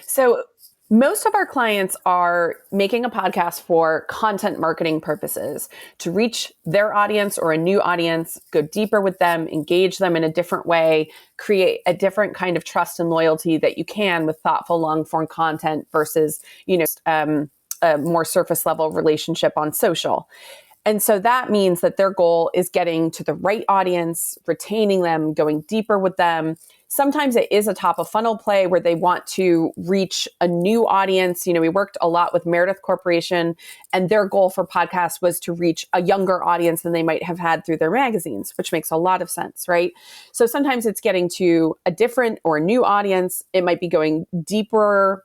So most of our clients are making a podcast for content marketing purposes, to reach their audience or a new audience, go deeper with them, engage them in a different way, create a different kind of trust and loyalty that you can with thoughtful long-form content versus, a more surface level relationship on social. And so that means that their goal is getting to the right audience, retaining them, going deeper with them. Sometimes it is a top of funnel play where they want to reach a new audience. We worked a lot with Meredith Corporation, and their goal for podcasts was to reach a younger audience than they might have had through their magazines, which makes a lot of sense, right? So sometimes it's getting to a different or a new audience. It might be going deeper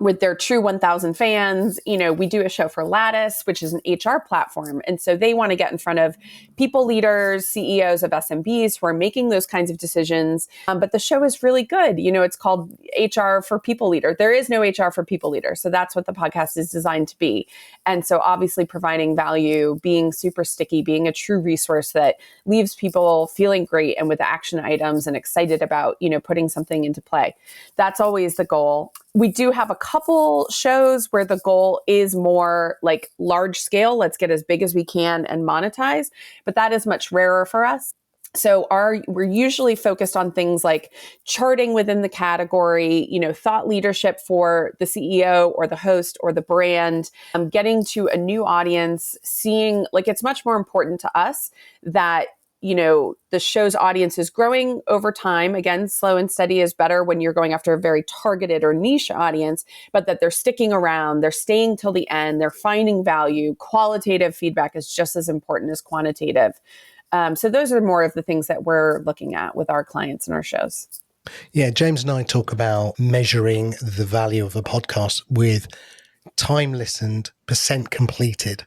with their true 1,000 fans. We do a show for Lattice, which is an HR platform. And so they want to get in front of people leaders, CEOs of SMBs who are making those kinds of decisions. But the show is really good. It's called HR for People Leader. There is no HR for People Leader. So that's what the podcast is designed to be. And so obviously providing value, being super sticky, being a true resource that leaves people feeling great and with action items and excited about, putting something into play. That's always the goal. We do have a couple shows where the goal is more like large scale. Let's get as big as we can and monetize, but that is much rarer for us. So we're usually focused on things like charting within the category, thought leadership for the CEO or the host or the brand, getting to a new audience, seeing it's much more important to us that the show's audience is growing over time. Again, slow and steady is better when you're going after a very targeted or niche audience, but that they're sticking around, they're staying till the end, they're finding value. Qualitative feedback is just as important as quantitative. So those are more of the things that we're looking at with our clients and our shows. Yeah, James and I talk about measuring the value of a podcast with time listened, percent completed.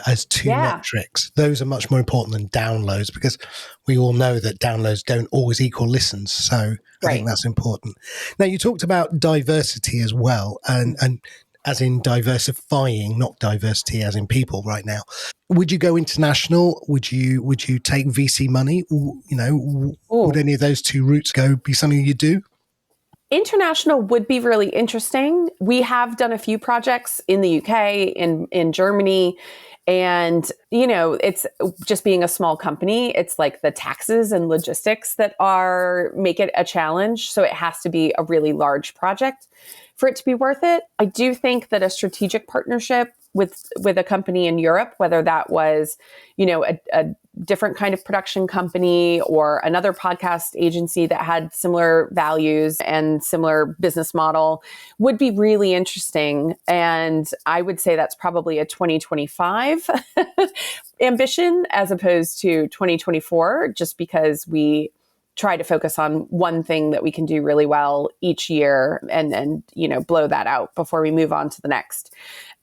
As two metrics. Those are much more important than downloads, because we all know that downloads don't always equal listens. So I think that's important. Now, you talked about diversity as well, and as in diversifying, not diversity as in people right now. Would you go international? Would you take VC money? Would any of those two routes be something you do? International would be really interesting. We have done a few projects in the UK, in Germany, and, it's just being a small company. It's like the taxes and logistics that make it a challenge. So it has to be a really large project for it to be worth it. I do think that a strategic partnership with a company in Europe, whether that was, a different kind of production company or another podcast agency that had similar values and similar business model, would be really interesting. And I would say that's probably a 2025 ambition as opposed to 2024, just because we try to focus on one thing that we can do really well each year and blow that out before we move on to the next.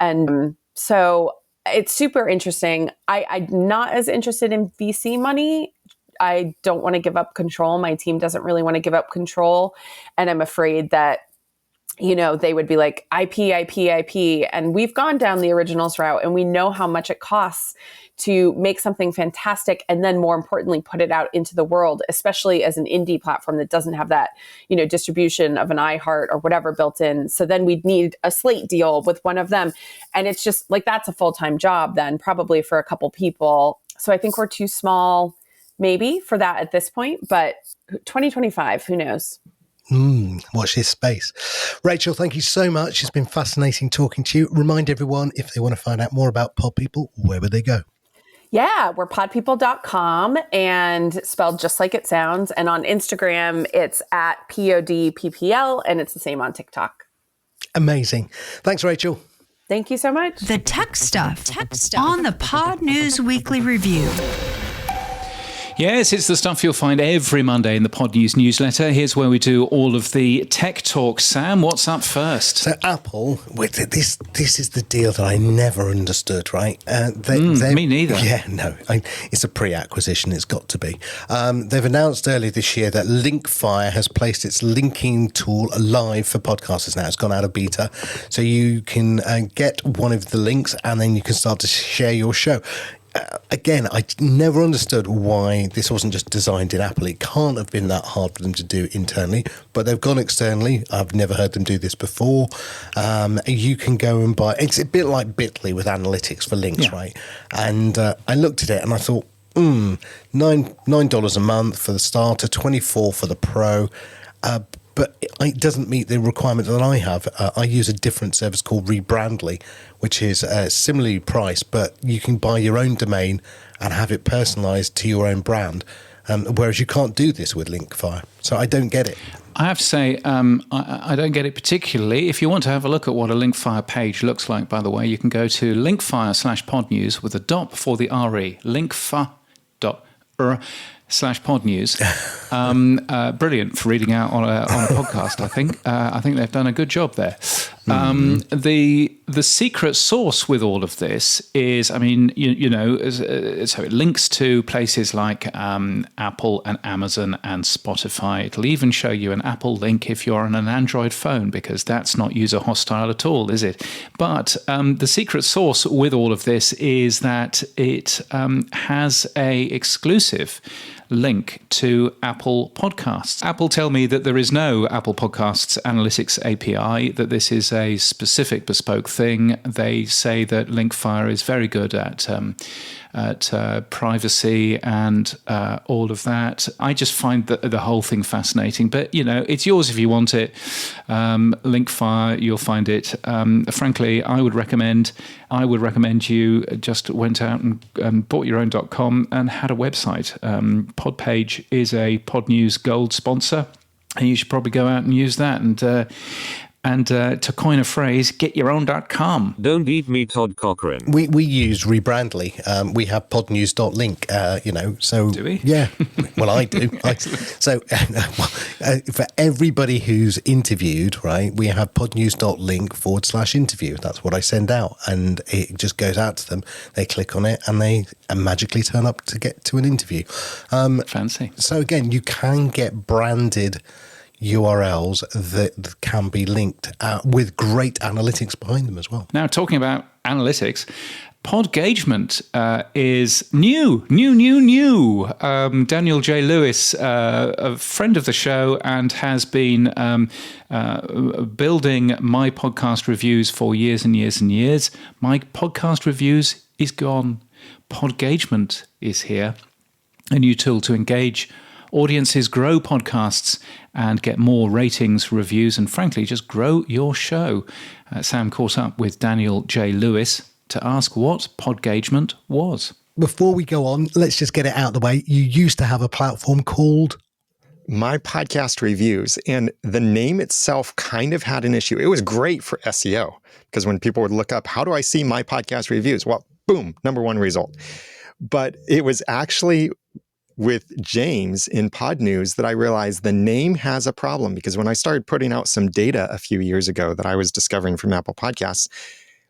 And so it's super interesting. I'm not as interested in VC money. I don't want to give up control. My team doesn't really want to give up control. And I'm afraid that, they would be like IP. And we've gone down the originals route, and we know how much it costs to make something fantastic and then, more importantly, put it out into the world, especially as an indie platform that doesn't have that, distribution of an iHeart or whatever built in. So then we'd need a Slate deal with one of them. And it's just that's a full-time job then, probably for a couple people. So I think we're too small maybe for that at this point, but 2025, who knows? Watch this space. Rachel, thank you so much. It's been fascinating talking to you. Remind everyone, if they want to find out more about Pod People, where would they go? Yeah, we're podpeople.com, and spelled just like it sounds. And on Instagram, it's at PODPPL, and it's the same on TikTok. Amazing. Thanks, Rachel. Thank you so much. The tech stuff on the Podnews Weekly Review. Yes, it's the stuff you'll find every Monday in the Podnews newsletter. Here's where we do all of the tech talk. Sam, what's up first? So Apple, this is the deal that I never understood, right? Me neither. Yeah, no, it's a pre-acquisition. It's got to be. They've announced earlier this year that LinkFire has placed its linking tool live for podcasters now. It's gone out of beta. So you can get one of the links and then you can start to share your show. Again, I never understood why this wasn't just designed in Apple. It can't have been that hard for them to do internally, but they've gone externally. I've never heard them do this before. You can go and buy, it's a bit like Bitly with analytics for links, right? And I looked at it and I thought, $9 a month for the starter, $24 for the pro. But it doesn't meet the requirement that I have. I use a different service called Rebrandly, which is similarly priced, but you can buy your own domain and have it personalized to your own brand, whereas you can't do this with LinkFire. So I don't get it. I have to say, I don't get it particularly. If you want to have a look at what a LinkFire page looks like, by the way, you can go to LinkFire/Podnews with a dot before the RE, linkfire.r/. Podnews. Brilliant for reading out on a podcast, I think. I think they've done a good job there. The secret sauce with all of this is, I mean, so it links to places like Apple and Amazon and Spotify. It'll even show you an Apple link if you're on an Android phone, because that's not user hostile at all, is it? But the secret sauce with all of this is that it has a exclusive link to Apple Podcasts. Apple tell me that there is no Apple Podcasts Analytics API, that this is a specific bespoke thing. They say that LinkFire is very good at privacy and all of that. I just find the whole thing fascinating. But, it's yours if you want it. LinkFire, you'll find it. Frankly, I would recommend you just went out and bought your own.com and had a website. Podpage is a Podnews Gold sponsor, and you should probably go out and use that. And to coin a phrase, get your own.com. Don't eat me, Todd Cochran. We use Rebrandly. We have podnews.link, so... Do we? Yeah. Well, I do. For everybody who's interviewed, right, we have podnews.link/interview. That's what I send out. And it just goes out to them. They click on it and they magically turn up to get to an interview. Fancy. So again, you can get branded URLs that can be linked with great analytics behind them as well. Now, talking about analytics, Podgagement is new. Daniel J. Lewis, a friend of the show, and has been building My Podcast Reviews for years and years and years. My Podcast Reviews is gone. Podgagement is here, a new tool to engage audiences, grow podcasts, and get more ratings, reviews, and frankly, just grow your show. Sam caught up with Daniel J. Lewis to ask what Podgagement was. Before we go on, let's just get it out of the way. You used to have a platform called My Podcast Reviews, and the name itself kind of had an issue. It was great for SEO, because when people would look up, how do I see My Podcast Reviews? Well, boom, #1 result. But it was actually with James in Podnews that I realized the name has a problem, because when I started putting out some data a few years ago that I was discovering from Apple Podcasts,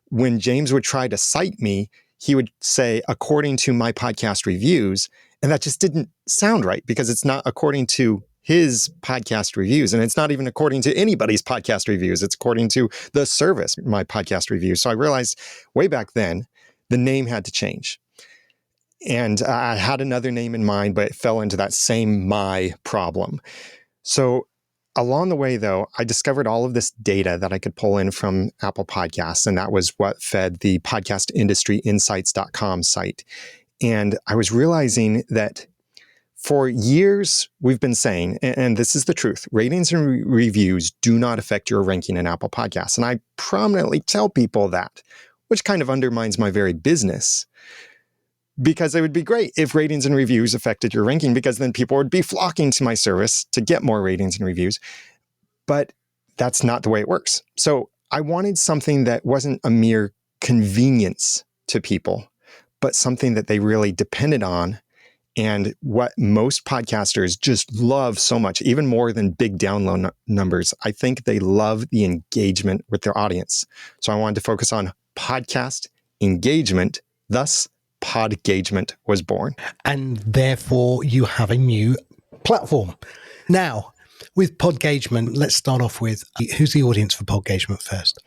when James would try to cite me, he would say, according to My Podcast Reviews, and that just didn't sound right, because it's not according to his podcast reviews, and it's not even according to anybody's podcast reviews. It's according to the service, My Podcast Reviews. So I realized way back then, the name had to change. And I had another name in mind, but it fell into that same my problem. So along the way, though, I discovered all of this data that I could pull in from Apple Podcasts, and that was what fed the podcastindustryinsights.com site. And I was realizing that for years, we've been saying, and this is the truth, ratings and reviews do not affect your ranking in Apple Podcasts. And I prominently tell people that, which kind of undermines my very business. Because it would be great if ratings and reviews affected your ranking, because then people would be flocking to my service to get more ratings and reviews. But that's not the way it works. So I wanted something that wasn't a mere convenience to people, but something that they really depended on, and what most podcasters just love so much, even more than big download numbers. I think they love the engagement with their audience. So I wanted to focus on podcast engagement, thus Podgagement was born. And therefore you have a new platform. Now, with Podgagement, let's start off with, who's the audience for Podgagement first?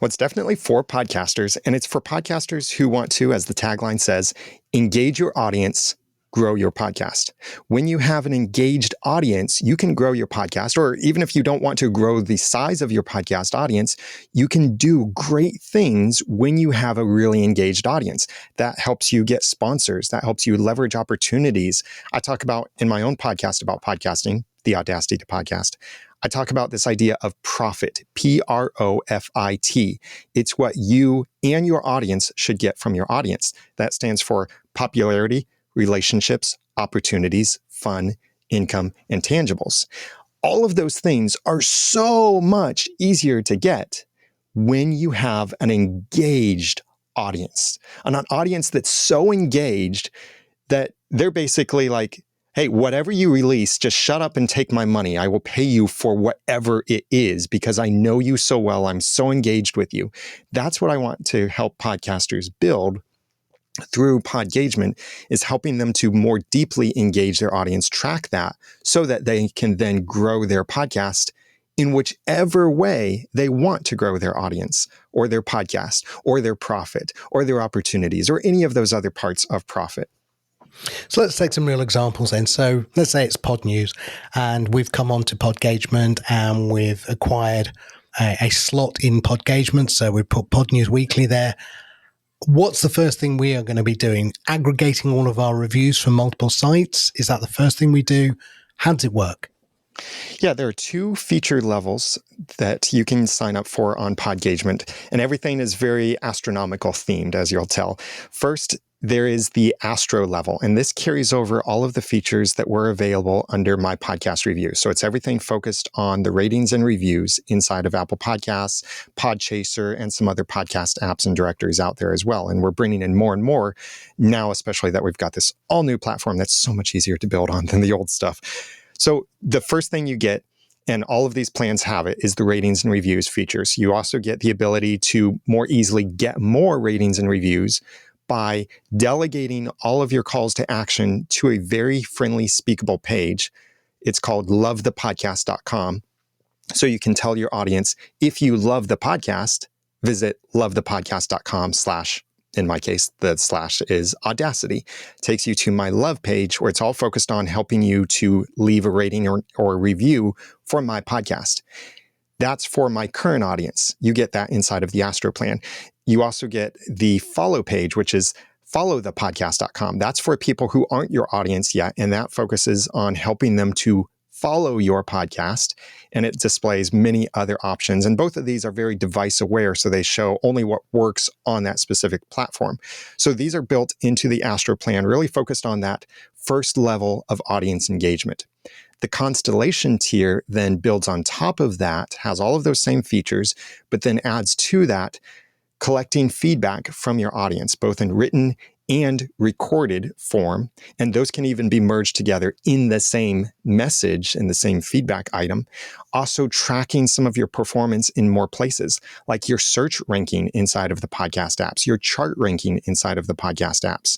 Well, it's definitely for podcasters, and it's for podcasters who want to, as the tagline says, engage your audience, grow your podcast. When you have an engaged audience, you can grow your podcast, or even if you don't want to grow the size of your podcast audience, you can do great things when you have a really engaged audience. That helps you get sponsors. That helps you leverage opportunities. I talk about in my own podcast about podcasting, The Audacity to Podcast, I talk about this idea of profit, Profit. It's what you and your audience should get from your audience. That stands for popularity, relationships, opportunities, fun, income, and tangibles. All of those things are so much easier to get when you have an engaged audience, an audience that's so engaged that they're basically like hey, whatever you release, just shut up and take my money. I will pay you for whatever it is because I know you so well. I'm so engaged with you. That's what I want to help podcasters build through Podgagement, is helping them to more deeply engage their audience, track that so that they can then grow their podcast in whichever way they want to grow their audience or their podcast or their profit or their opportunities or any of those other parts of profit. So let's take some real examples then. So let's say it's Podnews and we've come on to Podgagement and we've acquired a slot in Podgagement. So we put Podnews Weekly there. What's the first thing we are going to be doing? Aggregating all of our reviews from multiple sites? Is that the first thing we do? How does it work? Yeah, there are 2 feature levels that you can sign up for on Podgagement, and everything is very astronomical themed, as you'll tell. First, there is the Astro level, and this carries over all of the features that were available under My Podcast Review. So it's everything focused on the ratings and reviews inside of Apple Podcasts, Podchaser, and some other podcast apps and directories out there as well. And we're bringing in more and more now, especially that we've got this all new platform that's so much easier to build on than the old stuff. So the first thing you get, and all of these plans have it, is the ratings and reviews features. You also get the ability to more easily get more ratings and reviews by delegating all of your calls to action to a very friendly, speakable page. It's called lovethepodcast.com. So you can tell your audience, if you love the podcast, visit lovethepodcast.com/ in my case, the slash is Audacity. Takes you to my love page where it's all focused on helping you to leave a rating or review for my podcast. That's for my current audience. You get that inside of the Astro plan. You also get the follow page, which is followthepodcast.com. That's for people who aren't your audience yet, and that focuses on helping them to follow your podcast, and it displays many other options. And both of these are very device aware, so they show only what works on that specific platform. So these are built into the Astro plan, really focused on that first level of audience engagement. The Constellation tier then builds on top of that, has all of those same features, but then adds to that collecting feedback from your audience, both in written and recorded form. And those can even be merged together in the same message, in the same feedback item. Also tracking some of your performance in more places, like your search ranking inside of the podcast apps, your chart ranking inside of the podcast apps.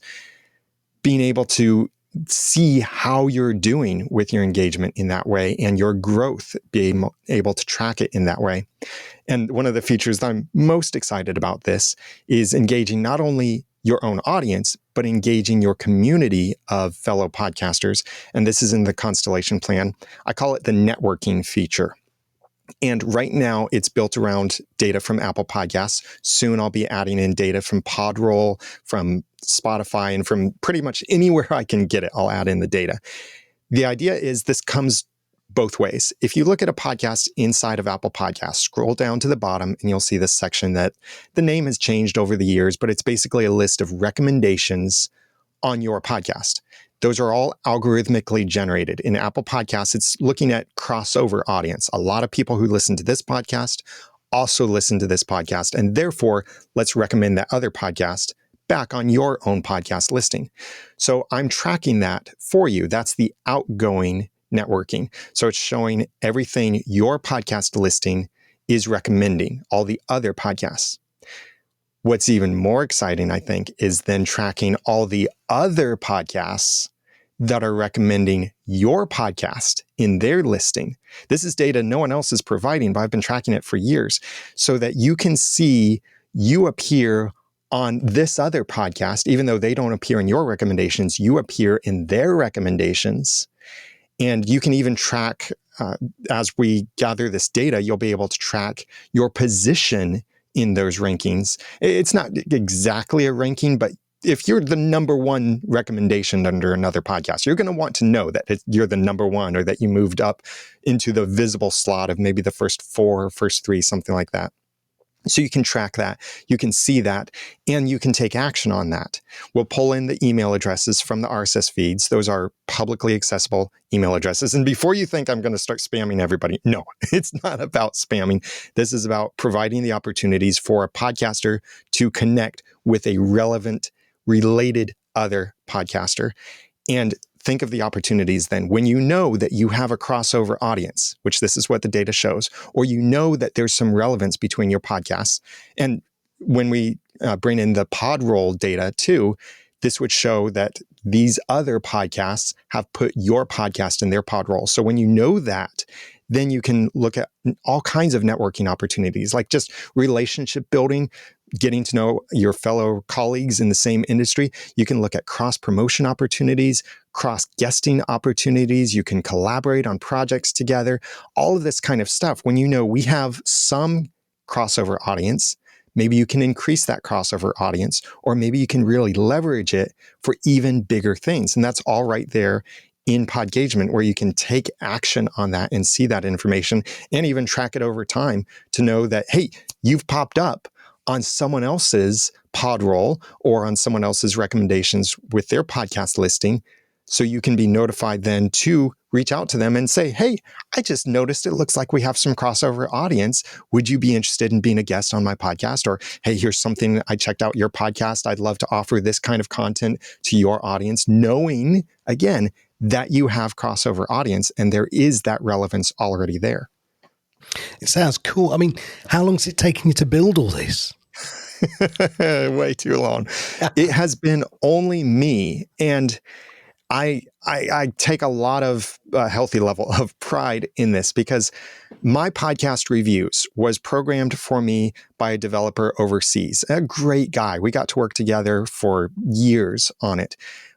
Being able to see how you're doing with your engagement in that way and your growth, being able to track it in that way. And one of the features that I'm most excited about this is engaging not only your own audience, but engaging your community of fellow podcasters. And this is in the Constellation plan. I call it the networking feature. And right now it's built around data from Apple Podcasts. Soon I'll be adding in data from Podroll, from Spotify, and from pretty much anywhere I can get it, I'll add in the data. The idea is this comes both ways. If you look at a podcast inside of Apple Podcasts, scroll down to the bottom and you'll see this section that the name has changed over the years, but it's basically a list of recommendations on your podcast. Those are all algorithmically generated. In Apple Podcasts, it's looking at crossover audience. A lot of people who listen to this podcast also listen to this podcast, and therefore, let's recommend that other podcast back on your own podcast listing. So I'm tracking that for you. That's the outgoing networking. So it's showing everything your podcast listing is recommending, all the other podcasts. What's even more exciting, I think, is then tracking all the other podcasts that are recommending your podcast in their listing. This is data no one else is providing, but I've been tracking it for years so that you can see you appear on this other podcast, even though they don't appear in your recommendations, you appear in their recommendations. And you can even track, as we gather this data, you'll be able to track your position in those rankings. It's not exactly a ranking, but if you're the number one recommendation under another podcast, you're going to want to know that you're the number one, or that you moved up into the visible slot of maybe the first 4 or first 3, something like that. So you can track that, you can see that, and you can take action on that. We'll pull in the email addresses from the RSS feeds. Those are publicly accessible email addresses. And before you think I'm going to start spamming everybody, no, it's not about spamming. This is about providing the opportunities for a podcaster to connect with a relevant, related other podcaster. And think of the opportunities then when you know that you have a crossover audience, which this is what the data shows, or you know that there's some relevance between your podcasts. And when we bring in the PodRoll data too, this would show that these other podcasts have put your podcast in their PodRoll. So when you know that, then you can look at all kinds of networking opportunities, like just relationship building, getting to know your fellow colleagues in the same industry. You can look at cross-promotion opportunities, cross-guesting opportunities. You can collaborate on projects together, all of this kind of stuff. When you know we have some crossover audience, maybe you can increase that crossover audience, or maybe you can really leverage it for even bigger things. And that's all right there in Podgagement, where you can take action on that and see that information and even track it over time to know that, hey, you've popped up on someone else's PodRoll or on someone else's recommendations with their podcast listing. So you can be notified then to reach out to them and say, hey, I just noticed it looks like we have some crossover audience. Would you be interested in being a guest on my podcast? Or, hey, here's something, I checked out your podcast. I'd love to offer this kind of content to your audience, knowing, again, that you have crossover audience and there is that relevance already there. It sounds cool. I mean, how long has it taken you to build all this? Way too long. It has been only me, and I take a lot of healthy level of pride in this, because my podcast reviews was programmed for me by a developer overseas, a great guy. We got to work together for years on it.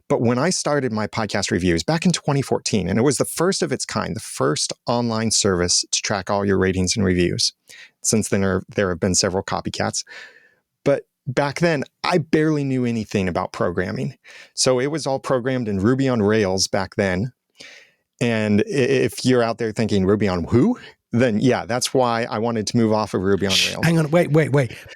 But when I started my podcast reviews back in 2014, and it was the first of its kind, the first online service to track all your ratings and reviews. Since then, there have been several copycats. But back then, I barely knew anything about programming. So it was all programmed in Ruby on Rails back then. And if you're out there thinking Ruby on who? Then yeah, that's why I wanted to move off of Ruby on Rails. Hang on, wait.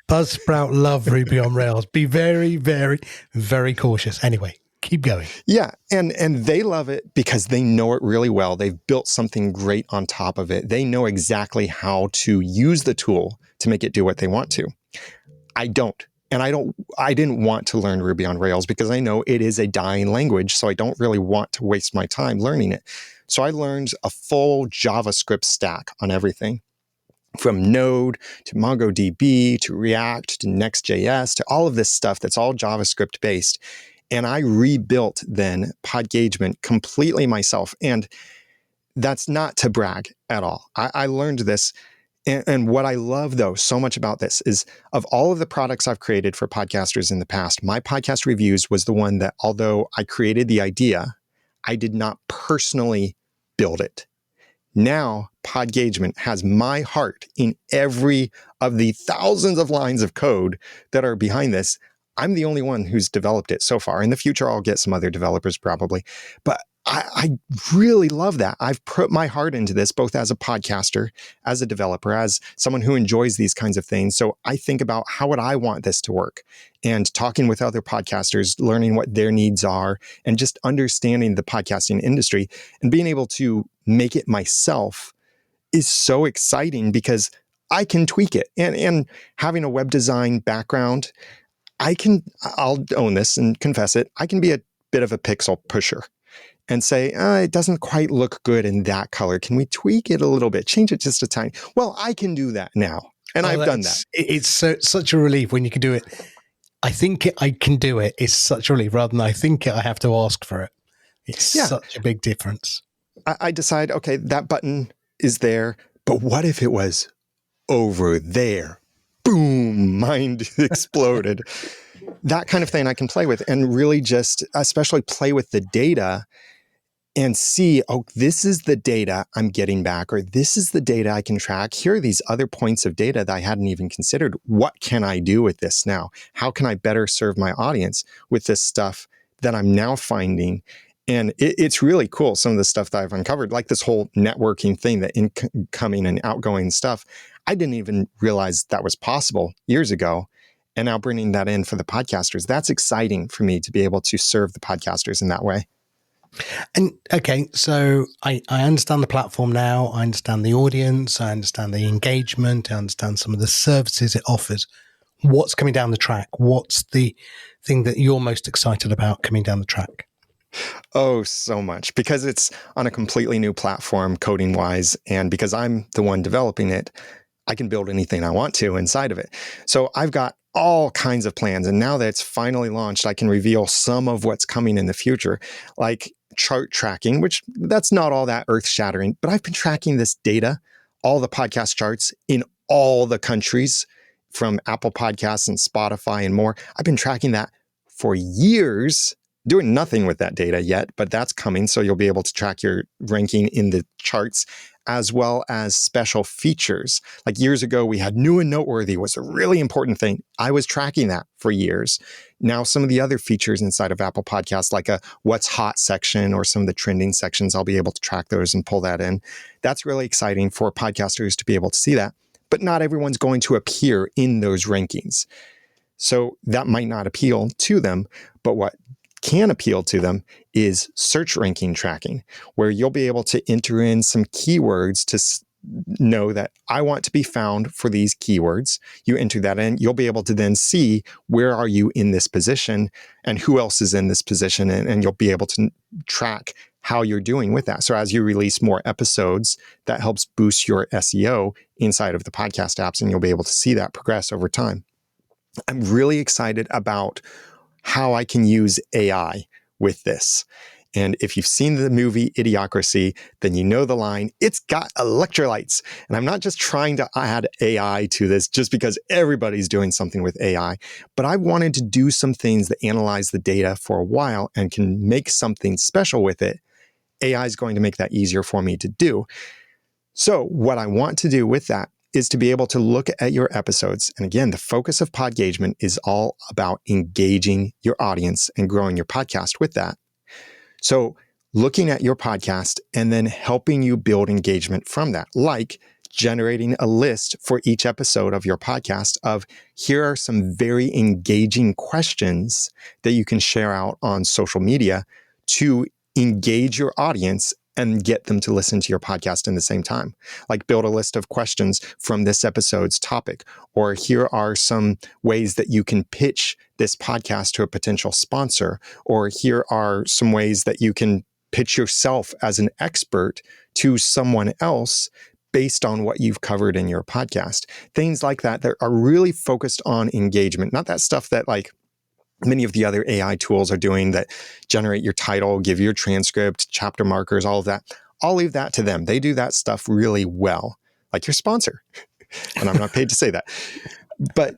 Buzzsprout love Ruby on Rails. Be very, very, very cautious. Anyway, keep going. Yeah, and they love it because they know it really well. They've built something great on top of it. They know exactly how to use the tool to make it do what they want to. I don't. And I didn't want to learn Ruby on Rails because I know it is a dying language, so I don't really want to waste my time learning it. So I learned a full JavaScript stack on everything, from Node to MongoDB to React to Next.js to all of this stuff that's all JavaScript based. And I rebuilt then Podgagement completely myself. And that's not to brag at all. I learned this. And what I love, though, so much about this is, of all of the products I've created for podcasters in the past, my podcast reviews was the one that, although I created the idea, I did not personally build it. Now, Podgagement has my heart in every of the thousands of lines of code that are behind this. I'm the only one who's developed it so far. In the future, I'll get some other developers probably. But I really love that. I've put my heart into this, both as a podcaster, as a developer, as someone who enjoys these kinds of things. So I think about, how would I want this to work? And talking with other podcasters, learning what their needs are, and just understanding the podcasting industry and being able to make it myself is so exciting, I can tweak it. And having a web design background, I'll own this and confess it, I can be a bit of a pixel pusher and say, it doesn't quite look good in that color. Can we tweak it a little bit? Change it just a tiny. Well, I can do that now. And I've done that. It's such a relief when you can do it. I think I can do it. It's such a relief, rather than I think I have to ask for it. It's such a big difference. I decide, okay, that button is there, but what if it was over there? Boom, mind exploded. That kind of thing I can play with, and really just especially play with the data and see, this is the data I'm getting back, or this is the data I can track. Here are these other points of data that I hadn't even considered. What can I do with this now? How can I better serve my audience with this stuff that I'm now finding? And it's really cool, some of the stuff that I've uncovered, like this whole networking thing, the incoming and outgoing stuff. I didn't even realize that was possible years ago. And now bringing that in for the podcasters, that's exciting for me to be able to serve the podcasters in that way. And okay, so I understand the platform now. I understand the audience. I understand the engagement. I understand some of the services it offers. What's coming down the track? What's the thing that you're most excited about coming down the track? Oh, so much, because it's on a completely new platform coding wise. And because I'm the one developing it, I can build anything I want to inside of it. So I've got all kinds of plans. And now that it's finally launched, I can reveal some of what's coming in the future, like chart tracking, which that's not all that earth shattering, but I've been tracking this data, all the podcast charts in all the countries from Apple Podcasts and Spotify and more. I've been tracking that for years, doing nothing with that data yet, but that's coming. So you'll be able to track your ranking in the charts, as well as special features. Like years ago, we had new and noteworthy was a really important thing. I was tracking that for years. Now, some of the other features inside of Apple Podcasts, like a what's hot section or some of the trending sections, I'll be able to track those and pull that in. That's really exciting for podcasters to be able to see that. But not everyone's going to appear in those rankings. So that might not appeal to them. But what can appeal to them is search ranking tracking, where you'll be able to enter in some keywords to know that I want to be found for these keywords. You enter that in, you'll be able to then see where are you in this position and who else is in this position, and you'll be able to track how you're doing with that. So as you release more episodes, that helps boost your SEO inside of the podcast apps, and you'll be able to see that progress over time. I'm really excited about how I can use AI with this. And if you've seen the movie Idiocracy, then you know the line, it's got electrolytes. And I'm not just trying to add AI to this just because everybody's doing something with AI, but I wanted to do some things that analyze the data for a while and can make something special with it. AI is going to make that easier for me to do. So what I want to do with that is to be able to look at your episodes. And again, the focus of Podgagement is all about engaging your audience and growing your podcast with that. So looking at your podcast and then helping you build engagement from that, like generating a list for each episode of your podcast of here are some very engaging questions that you can share out on social media to engage your audience and get them to listen to your podcast in the same time. Like build a list of questions from this episode's topic, or here are some ways that you can pitch this podcast to a potential sponsor, or here are some ways that you can pitch yourself as an expert to someone else based on what you've covered in your podcast. Things like that that are really focused on engagement, not that stuff that like many of the other AI tools are doing that generate your title, give you your transcript, chapter markers, all of that. I'll leave that to them. They do that stuff really well, like your sponsor. And I'm not paid to say that. But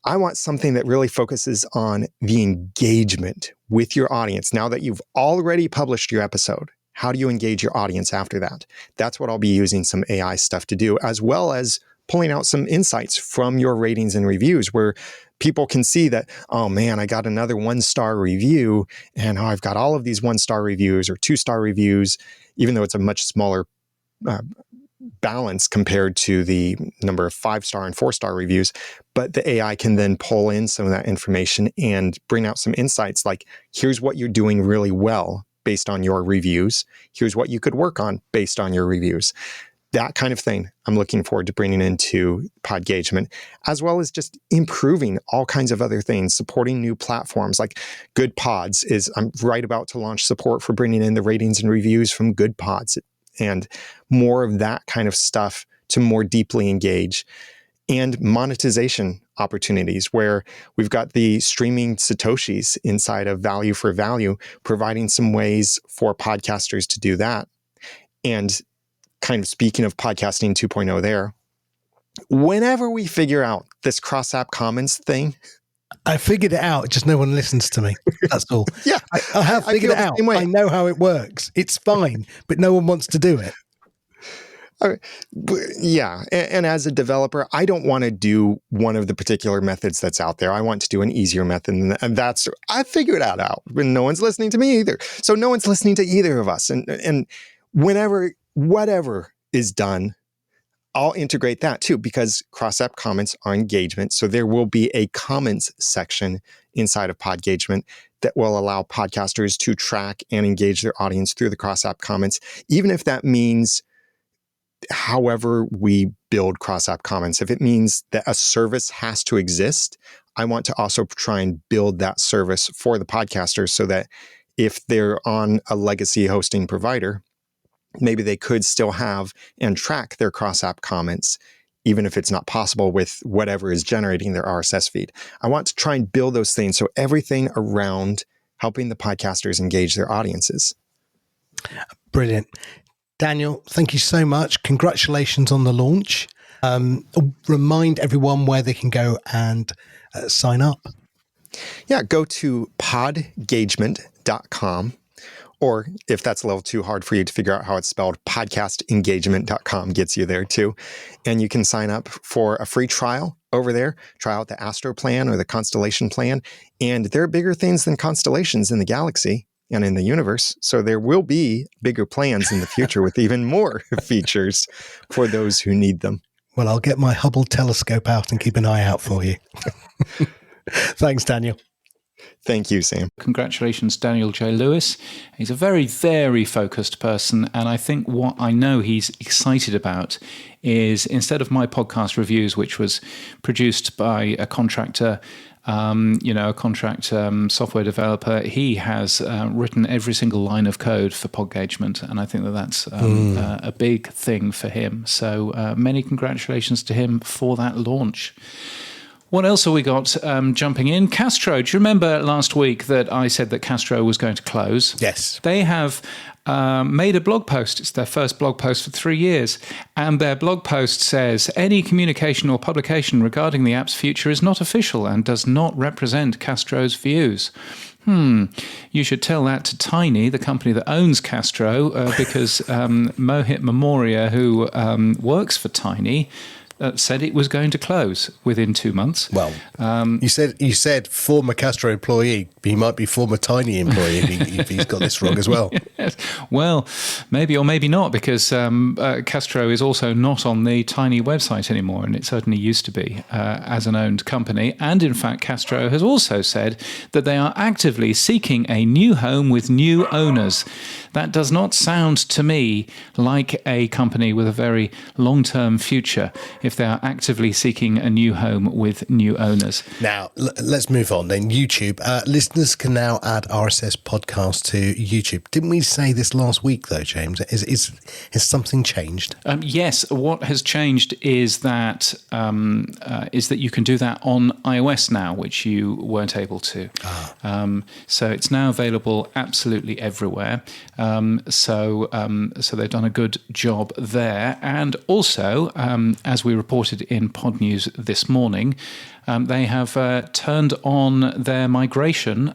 I want something that really focuses on the engagement with your audience. Now that you've already published your episode, how do you engage your audience after that? That's what I'll be using some AI stuff to do, as well as pulling out some insights from your ratings and reviews where people can see that, oh man, I got another 1-star review, and I've got all of these 1-star reviews or 2-star reviews, even though it's a much smaller balance compared to the number of 5-star and 4-star reviews. But the AI can then pull in some of that information and bring out some insights like, here's what you're doing really well based on your reviews. Here's what you could work on based on your reviews. That kind of thing I'm looking forward to bringing into Podgagement, as well as just improving all kinds of other things, supporting new platforms like Good Pods I'm right about to launch support for bringing in the ratings and reviews from Good Pods and more of that kind of stuff to more deeply engage, and monetization opportunities where we've got the streaming Satoshis inside of Value for Value, providing some ways for podcasters to do that. And kind of speaking of podcasting 2.0 there, whenever we figure out this cross-app comments thing, I figured it out, just no one listens to me. That's all. Yeah, I have figured it out. I know how it works. It's fine, but no one wants to do it. Yeah. And as a developer, I don't want to do one of the particular methods that's out there. I want to do an easier method. And I figured that out. But no one's listening to me either. So no one's listening to either of us. And whatever is done, I'll integrate that too, because cross-app comments are engagement. So there will be a comments section inside of Podgagement that will allow podcasters to track and engage their audience through the cross-app comments, even if that means however we build cross-app comments. If it means that a service has to exist, I want to also try and build that service for the podcasters so that if they're on a legacy hosting provider, maybe they could still have and track their cross-app comments, even if it's not possible with whatever is generating their RSS feed. I want to try and build those things, so everything around helping the podcasters engage their audiences. Brilliant. Daniel, thank you so much. Congratulations on the launch. Remind everyone where they can go and sign up. Yeah, go to podgagement.com, or if that's a little too hard for you to figure out how it's spelled, podcastengagement.com gets you there too. And you can sign up for a free trial over there. Try out the Astro plan or the Constellation plan. And there are bigger things than constellations in the galaxy and in the universe. So there will be bigger plans in the future with even more features for those who need them. Well, I'll get my Hubble telescope out and keep an eye out for you. Thanks, Daniel. Thank you, Sam. Congratulations, Daniel J. Lewis. He's a very, very focused person. And I think what I know he's excited about is, instead of my podcast reviews, which was produced by a contractor, software developer, he has written every single line of code for Podgagement. And I think that that's a big thing for him. So many congratulations to him for that launch. What else have we got jumping in? Castro. Do you remember last week that I said that Castro was going to close? Yes. They have made a blog post. It's their first blog post for 3 years. And their blog post says, any communication or publication regarding the app's future is not official and does not represent Castro's views. You should tell that to Tiny, the company that owns Castro, because Mohit Memoria, who works for Tiny, said it was going to close within 2 months. Well, you said former Castro employee. He might be former Tiny employee if he's got this wrong as well. Yes. Well, maybe or maybe not, because Castro is also not on the Tiny website anymore, and it certainly used to be as an owned company. And in fact, Castro has also said that they are actively seeking a new home with new owners. That does not sound to me like a company with a very long-term future, if they are actively seeking a new home with new owners. Now, let's move on then. YouTube. Listeners can now add RSS podcasts to YouTube. Didn't we say this last week, though, James? Has something changed? Yes. What has changed is that you can do that on iOS now, which you weren't able to. So it's now available absolutely everywhere. So they've done a good job there. And also, as we reported in Podnews this morning, they have turned on their migration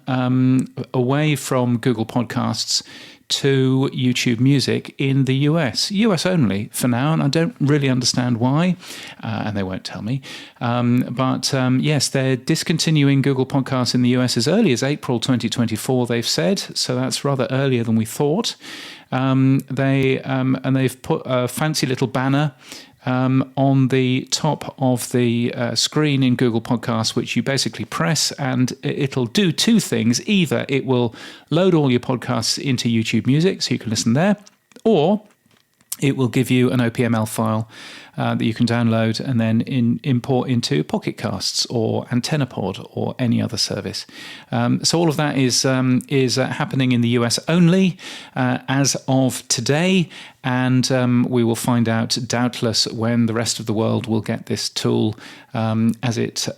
away from Google Podcasts to YouTube Music in the US only for now, and I don't really understand why, and they won't tell me. But yes, they're discontinuing Google Podcasts in the US as early as April 2024, they've said, so that's rather earlier than we thought. They've put a fancy little banner on the top of the screen in Google Podcasts, which you basically press, and it'll do two things. Either it will load all your podcasts into YouTube Music so you can listen there, or it will give you an OPML file that you can download and then import into Pocket Casts or AntennaPod or any other service. So all of that is happening in the US only as of today, and we will find out doubtless when the rest of the world will get this tool as it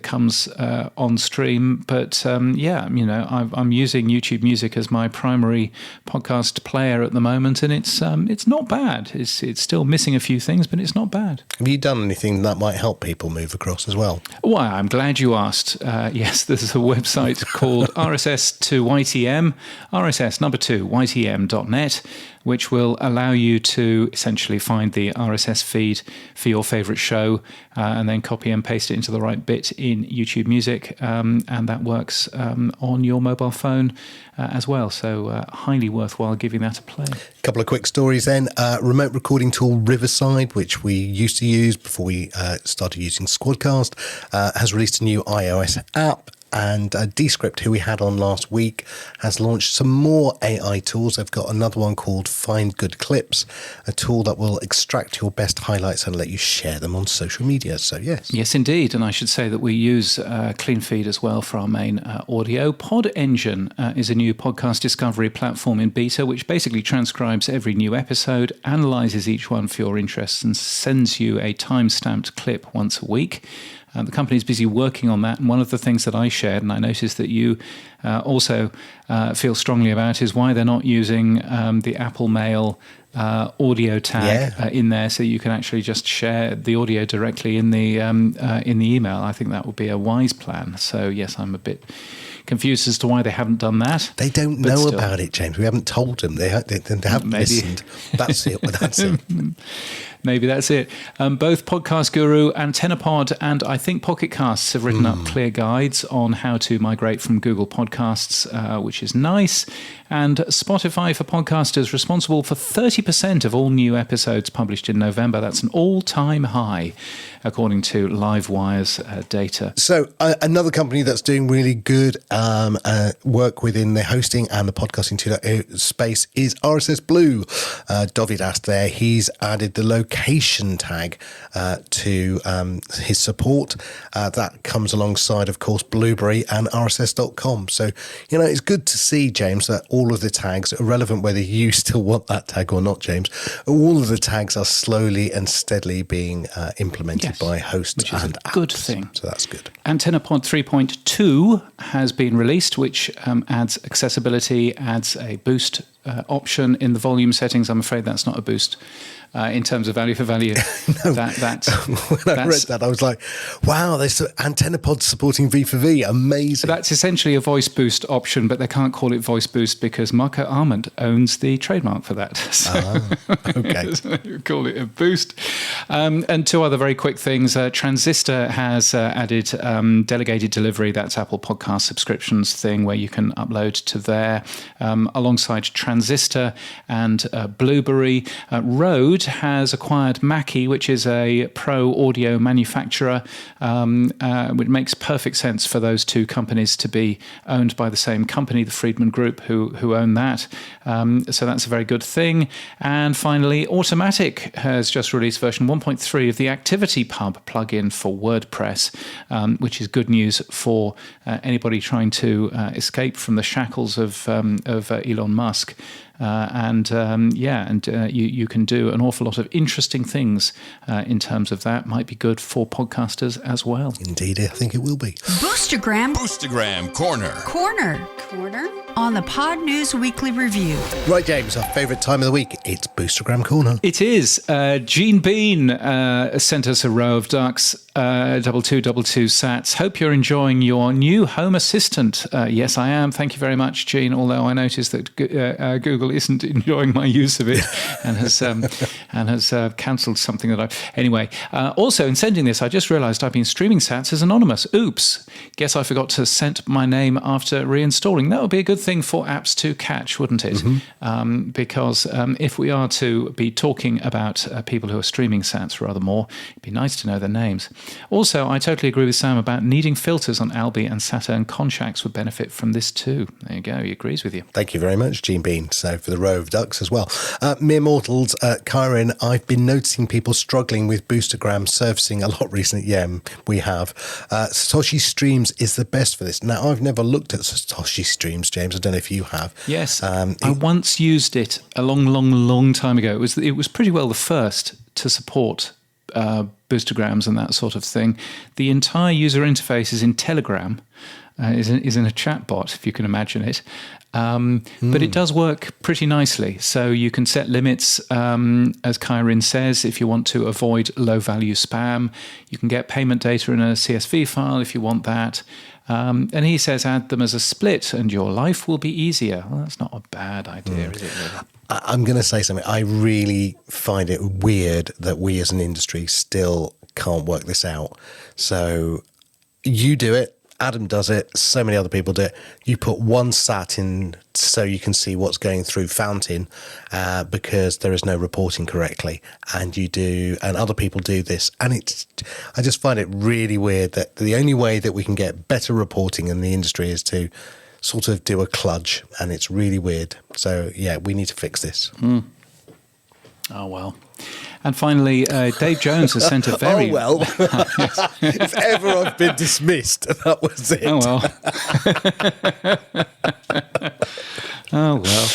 comes on stream. But I'm using YouTube Music as my primary podcast player at the moment, and it's not bad. It's still missing a few things, but it's not bad. Have you done anything that might help people move across as well? Well, I'm glad you asked. Yes, there's a website called RSS2YTM, RSS2YTM.net, which will allow you to essentially find the RSS feed for your favorite show and then copy and paste it into the right bit in YouTube Music. And that works on your mobile phone as well. So highly worthwhile giving that a play. A couple of quick stories then. Remote recording tool Riverside, which we used to use before we started using Squadcast, has released a new iOS app. And Descript, who we had on last week, has launched some more AI tools. They've got another one called Find Good Clips, a tool that will extract your best highlights and let you share them on social media. So, yes. Yes, indeed. And I should say that we use CleanFeed as well for our main audio. Pod Engine is a new podcast discovery platform in beta, which basically transcribes every new episode, analyzes each one for your interests, and sends you a time-stamped clip once a week. The company's busy working on that, and one of the things that I shared, and I noticed that you also feel strongly about, is why they're not using the Apple Mail audio tag in there, so you can actually just share the audio directly in the email. I think that would be a wise plan. So yes, I'm a bit confused as to why they haven't done that. They don't know about it, James. We haven't told them. They haven't listened. That's it. That's it. Maybe that's it. Both Podcast Guru, AntennaPod, and I think Pocket Casts have written up clear guides on how to migrate from Google Podcasts, which is nice. And Spotify for Podcasters, responsible for 30% of all new episodes published in November. That's an all-time high, according to Livewire's data. So another company that's doing really good work within the hosting and the podcasting space is RSS Blue. David asked there, he's added the location tag to his support. That comes alongside, of course, Blueberry and RSS.com. So, it's good to see, James, that all of the tags, irrelevant whether you still want that tag or not, James, all of the tags are slowly and steadily being implemented by hosts, which is and a apps. Good thing. So that's good. AntennaPod 3.2 has been released, which adds accessibility, adds a boost option in the volume settings. I'm afraid that's not a boost in terms of value for value. No. When I read that, I was like, wow, there's AntennaPod supporting V for V. Amazing. That's essentially a voice boost option, but they can't call it voice boost because Marco Arment owns the trademark for that. So, okay. So you call it a boost. And two other very quick things. Transistor has added delegated delivery. That's Apple Podcast subscriptions thing where you can upload to there alongside Transistor and Blueberry. Rode has acquired Mackie, which is a pro audio manufacturer, which makes perfect sense for those two companies to be owned by the same company, the Friedman Group, who own that. So that's a very good thing. And finally, Automatic has just released version 1.3 of the Activity Pub plugin for WordPress, which is good news for anybody trying to escape from the shackles of Elon Musk. You can do an awful lot of interesting things in terms of that. Might be good for podcasters as well. Indeed, I think it will be. Boostagram Corner on the Podnews Weekly Review. Right, James, our favourite time of the week. It's Boostagram Corner. It is. Gene Bean sent us a row of ducks, 2222 sats. Hope you're enjoying your new Home Assistant. Yes, I am. Thank you very much, Gene, although I noticed that Google isn't enjoying my use of it and has cancelled something that I... Anyway, also in sending this, I just realised I've been streaming sats as anonymous. Oops. Guess I forgot to set my name after reinstalling. That would be a good thing for apps to catch, wouldn't it? Mm-hmm. Because if we are to be talking about people who are streaming sats rather more, it'd be nice to know their names. Also, I totally agree with Sam about needing filters on Albi and Saturn. Conchacks would benefit from this too. There you go. He agrees with you. Thank you very much, Gene Bean. So for the row of ducks as well. Mere Mortals, Kyron, I've been noticing people struggling with Boostagram servicing a lot recently. Yeah, we have. Satoshi Streams is the best for this. Now, I've never looked at Satoshi Streams, James. I don't know if you have. Yes. I once used it a long time ago. It was pretty well the first to support Boostagrams and that sort of thing. The entire user interface is in Telegram, is in a chatbot, if you can imagine it. But it does work pretty nicely. So you can set limits, as Kyrin says, if you want to avoid low-value spam. You can get payment data in a CSV file if you want that. And he says add them as a split and your life will be easier. Well, that's not a bad idea, is it really? I'm going to say something. I really find it weird that we as an industry still can't work this out. So you do it. Adam does it. So many other people do it. You put one sat in so you can see what's going through Fountain because there is no reporting correctly. And other people do this. And I just find it really weird that the only way that we can get better reporting in the industry is to sort of do a kludge. And it's really weird. So, yeah, we need to fix this. Oh, well. And finally, Dave Jones has sent a very... Oh, well. If ever I've been dismissed, that was it. Oh, well.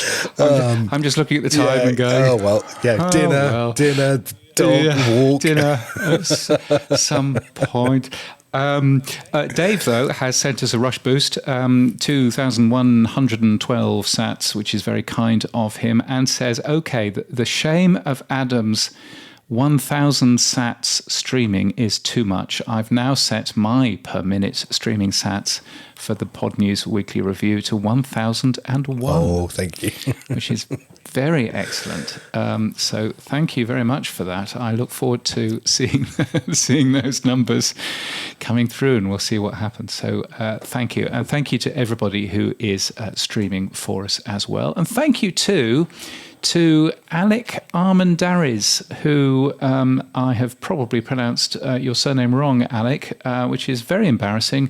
I'm just looking at the time and going... Oh, well. Yeah, dinner, dog walk. Dinner at some point. Dave, though, has sent us a rush boost, 2,112 sats, which is very kind of him, and says, okay, the shame of Adam's 1,000 sats streaming is too much. I've now set my per minute streaming sats for the Podnews Weekly Review to 1,001. Oh, thank you. Which is very excellent. So thank you very much for that. I look forward to seeing those numbers coming through, and we'll see what happens. So thank you. And thank you to everybody who is streaming for us as well. And thank you to Alec Armendariz, who I have probably pronounced your surname wrong, Alec, which is very embarrassing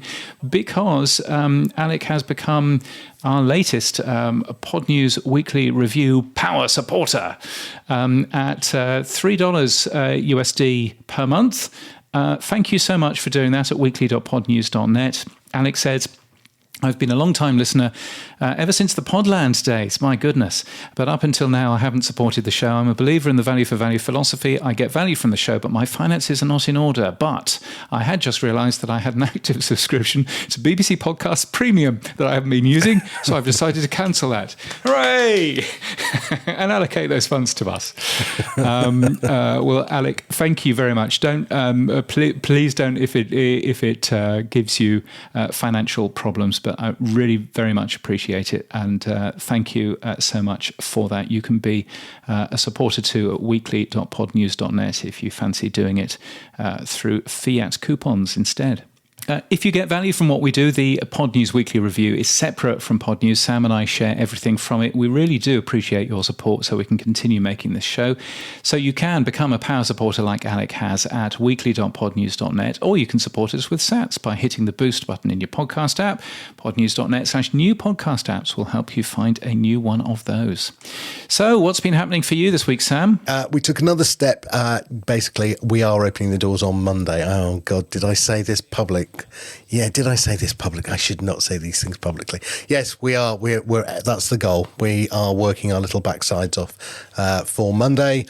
because Alec has become our latest Podnews Weekly Review power supporter at $3 USD per month. Thank you so much for doing that at weekly.podnews.net. Alec says, I've been a long-time listener ever since the Podland days, my goodness. But up until now, I haven't supported the show. I'm a believer in the value for value philosophy. I get value from the show, but my finances are not in order. But I had just realised that I had an active subscription to BBC Podcast Premium that I haven't been using, so I've decided to cancel that. Hooray! And allocate those funds to us. Well, Alec, thank you very much. Don't please don't if it gives you financial problems, but I really very much appreciate it, and thank you so much for that. You can be a supporter too at weekly.podnews.net if you fancy doing it through fiat coupons instead. If you get value from what we do, the Podnews Weekly Review is separate from Podnews. Sam and I share everything from it. We really do appreciate your support so we can continue making this show. So you can become a power supporter like Alec has at weekly.podnews.net, or you can support us with sats by hitting the boost button in your podcast app. Podnews.net/new podcast apps will help you find a new one of those. So what's been happening for you this week, Sam? We took another step. Basically, we are opening the doors on Monday. Oh, God, did I say this public? Yeah, did I say this public? I should not say these things publicly. Yes, we are. We're that's the goal. We are working our little backsides off for Monday.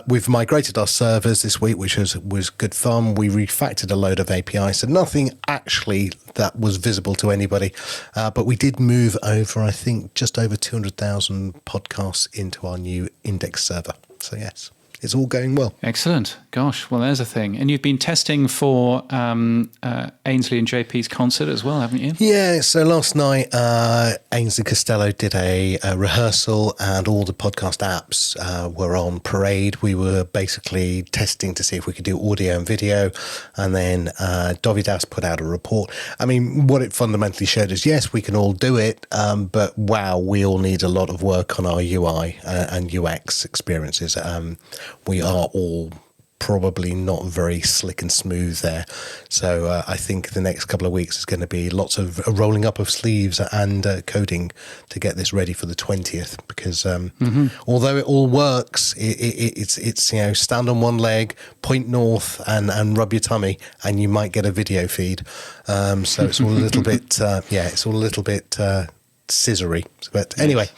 We've migrated our servers this week, which was good fun. We refactored a load of APIs, so nothing actually that was visible to anybody. But we did move over, I think, just over 200,000 podcasts into our new index server. So yes, it's all going well. Excellent. Gosh, well, there's a thing. And you've been testing for Ainsley and JP's concert as well, haven't you? Yeah, so last night, Ainsley Costello did a rehearsal, and all the podcast apps were on parade. We were basically testing to see if we could do audio and video, and then Dovidas put out a report. I mean, what it fundamentally showed is, yes, we can all do it, but wow, we all need a lot of work on our UI and UX experiences. We are all probably not very slick and smooth there. So I think the next couple of weeks is going to be lots of rolling up of sleeves and coding to get this ready for the 20th, because although it all works, it's you know, stand on one leg, point north and rub your tummy, and you might get a video feed. So it's all a little bit, it's all a little bit scissory. But anyway,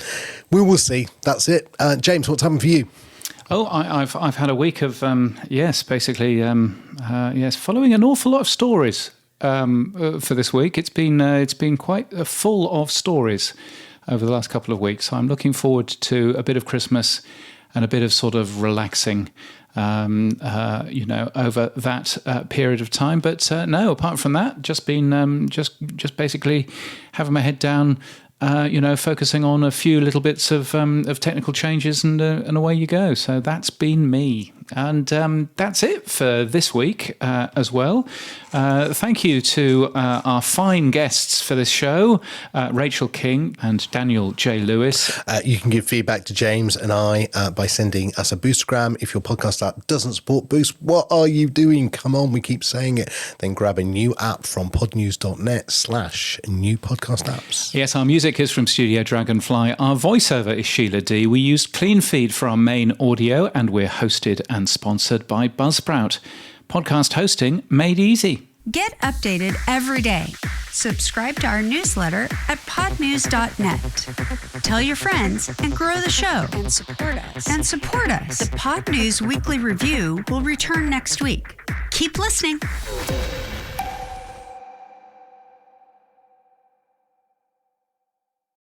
we will see. That's it. James, what's happened for you? Oh, I've had a week of following an awful lot of stories for this week. It's been quite full of stories over the last couple of weeks. So I'm looking forward to a bit of Christmas and a bit of sort of relaxing, over that period of time. But no, apart from that, just been just basically having my head down. Focusing on a few little bits of technical changes, and away you go. So that's been me. And that's it for this week as well. Thank you to our fine guests for this show, Rachel King and Daniel J. Lewis. You can give feedback to James and I by sending us a Boostagram. If your podcast app doesn't support Boost, what are you doing? Come on, we keep saying it. Then grab a new app from podnews.net/new podcast apps. Yes, our music is from Studio Dragonfly. Our voiceover is Sheila D. We used CleanFeed for our main audio, and we're hosted and sponsored by Buzzsprout. Podcast hosting made easy. Get updated every day. Subscribe to our newsletter at podnews.net. Tell your friends and grow the show. And support us. The Pod News Weekly Review will return next week. Keep listening.